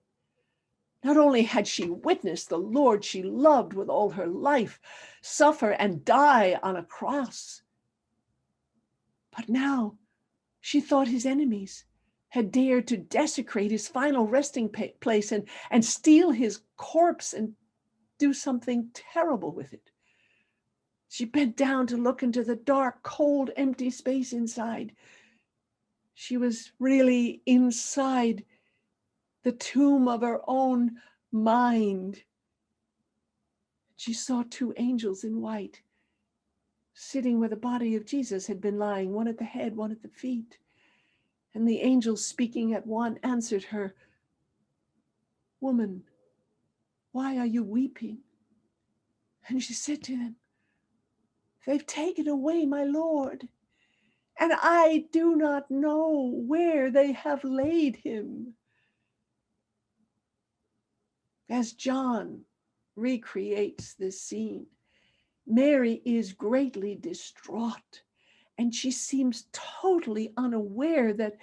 Not only had she witnessed the Lord she loved with all her life suffer and die on a cross, but now she thought his enemies had dared to desecrate his final resting place and steal his corpse and do something terrible with it. She bent down to look into the dark, cold, empty space inside. She was really inside the tomb of her own mind. She saw 2 angels in white sitting where the body of Jesus had been lying, one at the head, one at the feet. And the angel speaking at one answered her, "Woman, why are you weeping?" And she said to them, "They've taken away my Lord, and I do not know where they have laid him." As John recreates this scene, Mary is greatly distraught, and she seems totally unaware that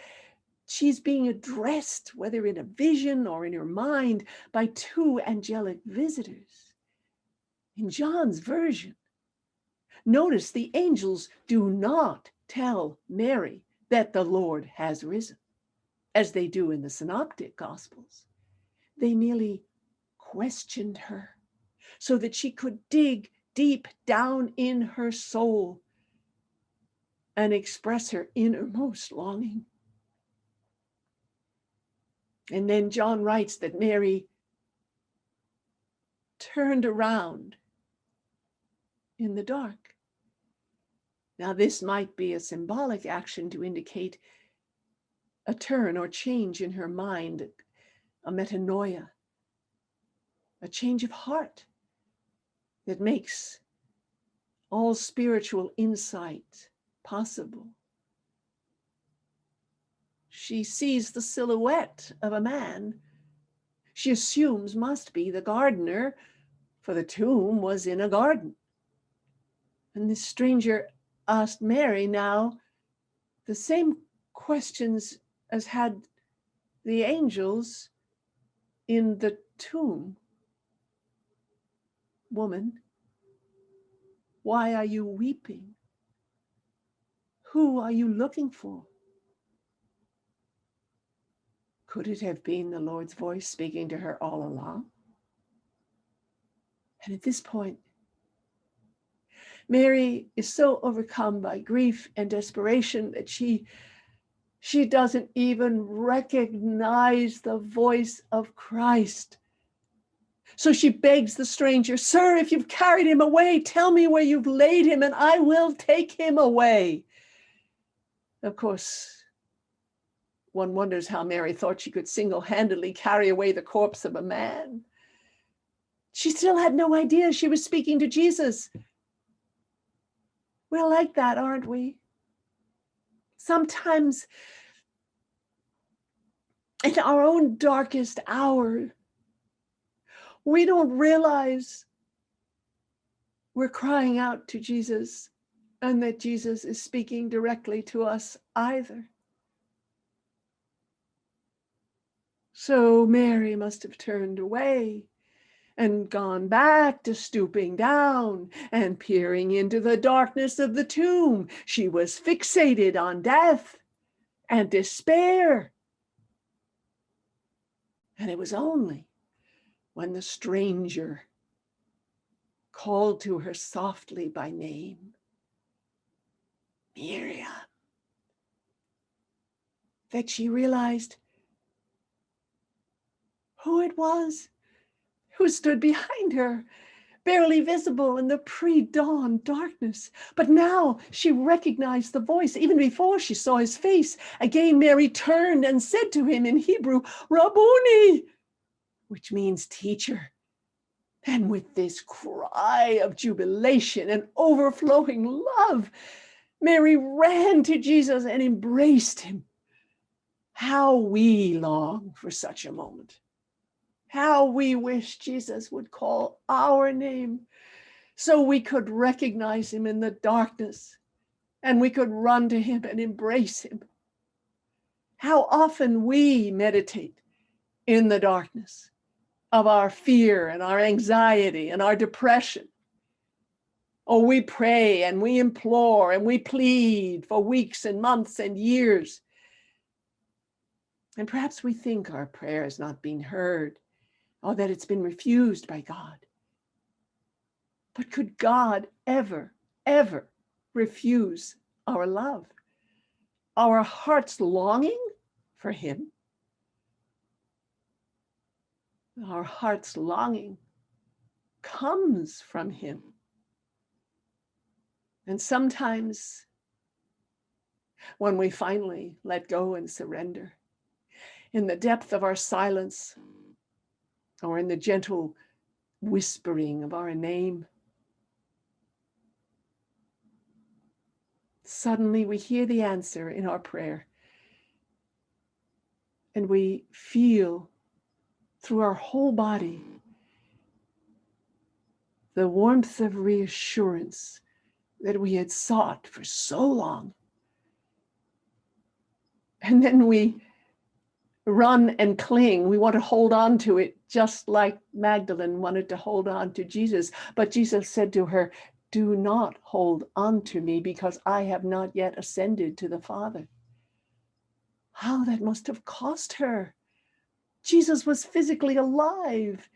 she's being addressed, whether in a vision or in her mind, by 2 angelic visitors. In John's version, notice the angels do not tell Mary that the Lord has risen, as they do in the Synoptic Gospels. They merely questioned her so that she could dig deep down in her soul and express her innermost longing. And then John writes that Mary turned around in the dark. Now, this might be a symbolic action to indicate a turn or change in her mind, a metanoia, a change of heart that makes all spiritual insight possible. She sees the silhouette of a man she assumes must be the gardener, for the tomb was in a garden. And this stranger asked Mary now the same questions as had the angels in the tomb. Woman, why are you weeping? Who are you looking for? Could it have been the Lord's voice speaking to her all along? And at this point, Mary is so overcome by grief and desperation that she doesn't even recognize the voice of Christ. So she begs the stranger, "Sir, if you've carried him away, tell me where you've laid him and I will take him away." Of course, one wonders how Mary thought she could single-handedly carry away the corpse of a man. She still had no idea she was speaking to Jesus. We're like that, aren't we? Sometimes in our own darkest hour, we don't realize we're crying out to Jesus and that Jesus is speaking directly to us either. So Mary must have turned away and gone back to stooping down and peering into the darkness of the tomb. She was fixated on death and despair. And it was only when the stranger called to her softly by name, Miriam, that she realized who it was who stood behind her, barely visible in the pre-dawn darkness. But now she recognized the voice, even before she saw his face. Again, Mary turned and said to him in Hebrew, "Rabboni," which means teacher. And with this cry of jubilation and overflowing love, Mary ran to Jesus and embraced him. How we long for such a moment. How we wish Jesus would call our name so we could recognize him in the darkness and we could run to him and embrace him. How often we meditate in the darkness of our fear and our anxiety and our depression. Oh, we pray and we implore and we plead for weeks and months and years. And perhaps we think our prayer has not been heard, or that it's been refused by God. But could God ever, ever refuse our love, our heart's longing for him? Our heart's longing comes from him. And sometimes when we finally let go and surrender, in the depth of our silence, or in the gentle whispering of our name, suddenly we hear the answer in our prayer, and we feel through our whole body the warmth of reassurance that we had sought for so long. And then we run and cling. We want to hold on to it, just like Magdalene wanted to hold on to Jesus. But Jesus said to her, "Do not hold on to me, because I have not yet ascended to the Father." How that must have cost her. Jesus was physically alive,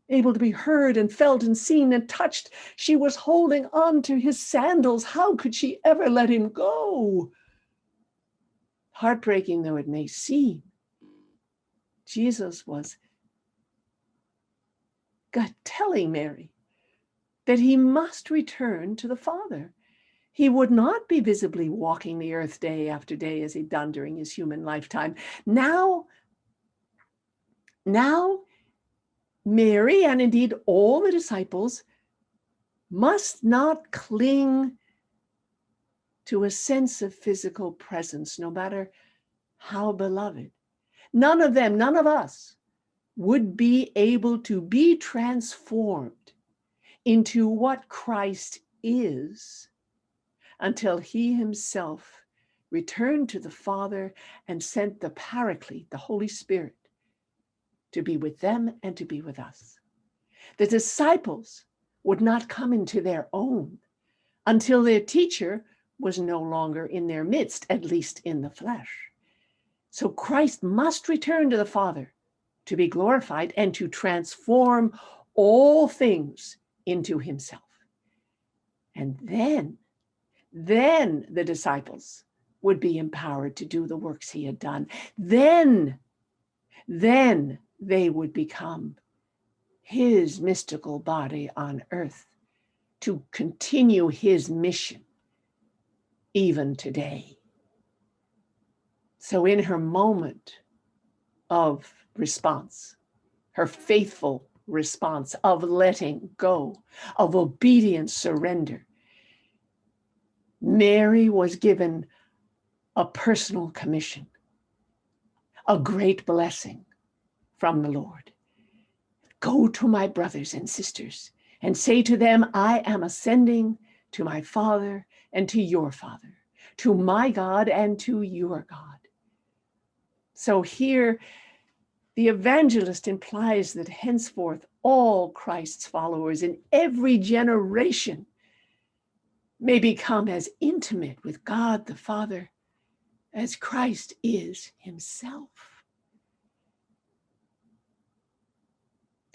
able to be heard and felt and seen and touched. She was holding on to his sandals. How could she ever let him go? Heartbreaking though it may seem, Jesus was telling Mary that he must return to the Father. He would not be visibly walking the earth day after day as he'd done during his human lifetime. Now, Mary, and indeed all the disciples, must not cling to a sense of physical presence, no matter how beloved. None of them, none of us, would be able to be transformed into what Christ is until he himself returned to the Father and sent the Paraclete, the Holy Spirit, to be with them and to be with us. The disciples would not come into their own until their teacher was no longer in their midst, at least in the flesh. So Christ must return to the Father to be glorified and to transform all things into himself. And then the disciples would be empowered to do the works he had done. Then they would become his mystical body on earth to continue his mission even today. So in her moment of response, her faithful response of letting go, of obedient surrender, Mary was given a personal commission, a great blessing from the Lord. Go to my brothers and sisters and say to them, I am ascending to my Father and to your Father, to my God and to your God. So here, the evangelist implies that henceforth all Christ's followers in every generation may become as intimate with God the Father as Christ is himself.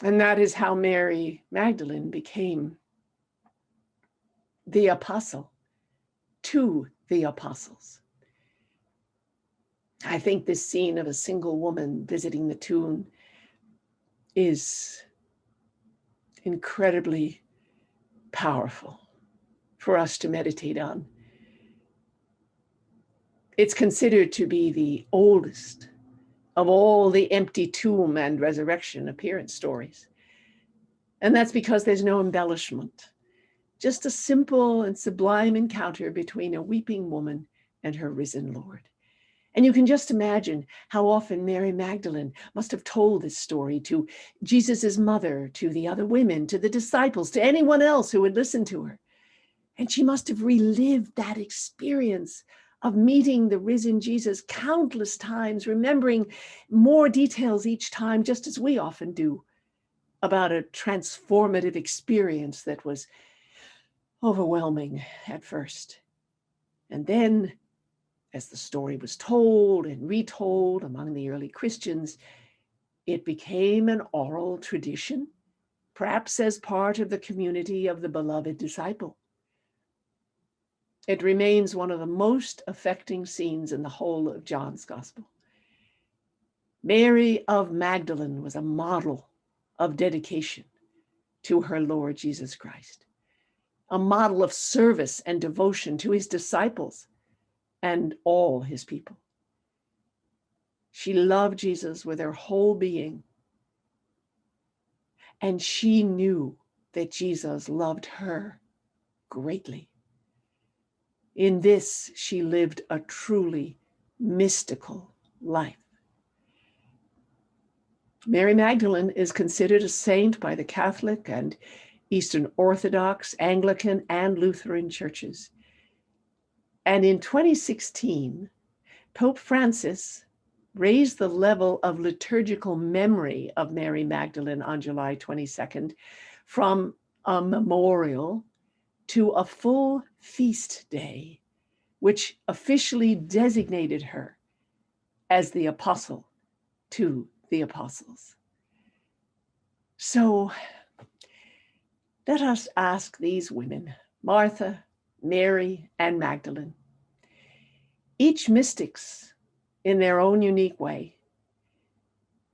And that is how Mary Magdalene became the apostle to the apostles. I think this scene of a single woman visiting the tomb is incredibly powerful for us to meditate on. It's considered to be the oldest of all the empty tomb and resurrection appearance stories. And that's because there's no embellishment, just a simple and sublime encounter between a weeping woman and her risen Lord. And you can just imagine how often Mary Magdalene must have told this story to Jesus's mother, to the other women, to the disciples, to anyone else who would listen to her. And she must have relived that experience of meeting the risen Jesus countless times, remembering more details each time, just as we often do, about a transformative experience that was overwhelming at first. And then, as the story was told and retold among the early Christians, it became an oral tradition, perhaps as part of the community of the beloved disciple. It remains one of the most affecting scenes in the whole of John's Gospel. Mary of Magdalene was a model of dedication to her Lord Jesus Christ, a model of service and devotion to his disciples and all his people. She loved Jesus with her whole being, and she knew that Jesus loved her greatly. In this, she lived a truly mystical life. Mary Magdalene is considered a saint by the Catholic and Eastern Orthodox, Anglican, and Lutheran churches. And in 2016, Pope Francis raised the level of liturgical memory of Mary Magdalene on July 22nd from a memorial to a full feast day, which officially designated her as the apostle to the apostles. So let us ask these women, Martha, Mary, and Magdalene, each mystics in their own unique way,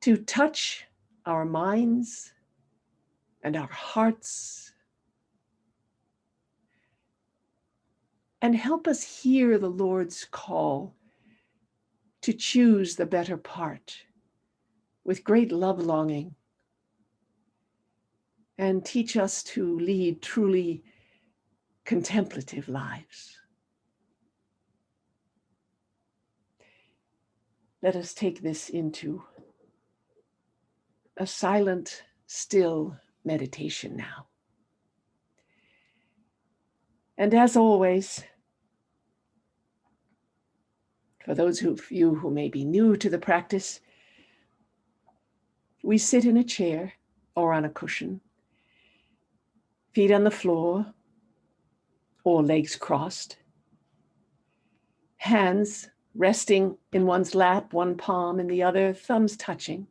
to touch our minds and our hearts, and help us hear the Lord's call to choose the better part with great love longing, and teach us to lead truly contemplative lives. Let us take this into a silent, still meditation now. And as always, for those of you who may be new to the practice, we sit in a chair or on a cushion, feet on the floor or legs crossed, hands resting in one's lap, one palm in the other, thumbs touching.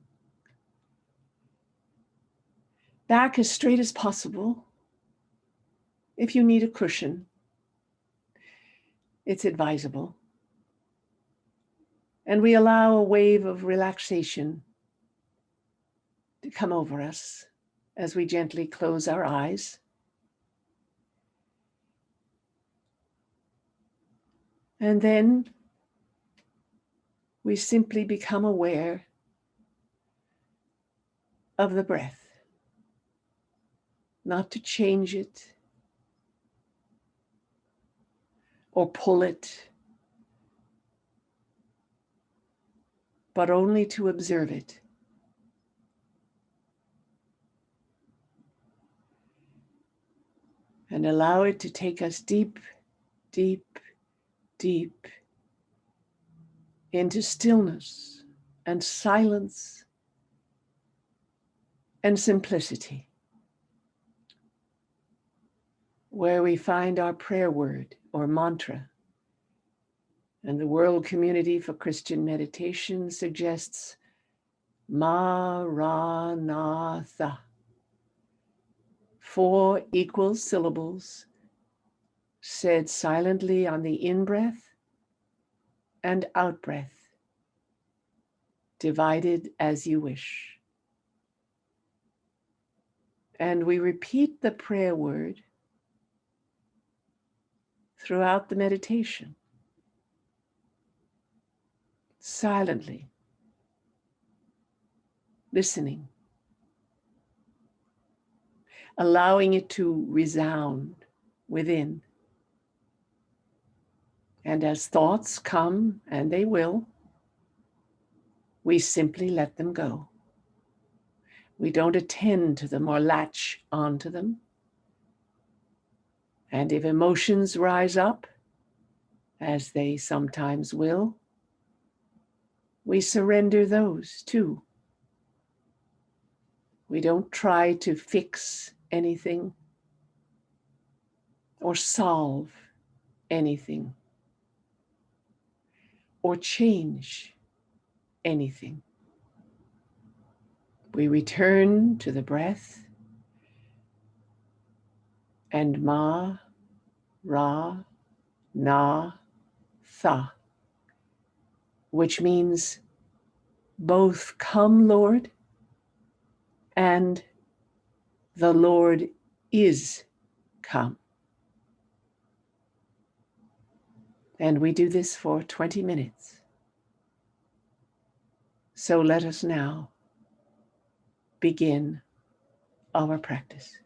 Back as straight as possible. If you need a cushion, it's advisable. And we allow a wave of relaxation to come over us as we gently close our eyes. And then we simply become aware of the breath, not to change it or pull it, but only to observe it. And allow it to take us deep, deep, deep into stillness and silence and simplicity, where we find our prayer word or mantra. And the World Community for Christian Meditation suggests Maranatha. 4 equal syllables said silently on the in-breath and out-breath, divided as you wish. And we repeat the prayer word throughout the meditation, silently, listening, allowing it to resound within. And as thoughts come, and they will, we simply let them go. We don't attend to them or latch onto them. And if emotions rise up, as they sometimes will, we surrender those too. We don't try to fix anything or solve anything or change anything. We return to the breath and Ma, Ra, Na, Tha, which means both come, Lord, and the Lord is come. And we do this for 20 minutes. So let us now begin our practice.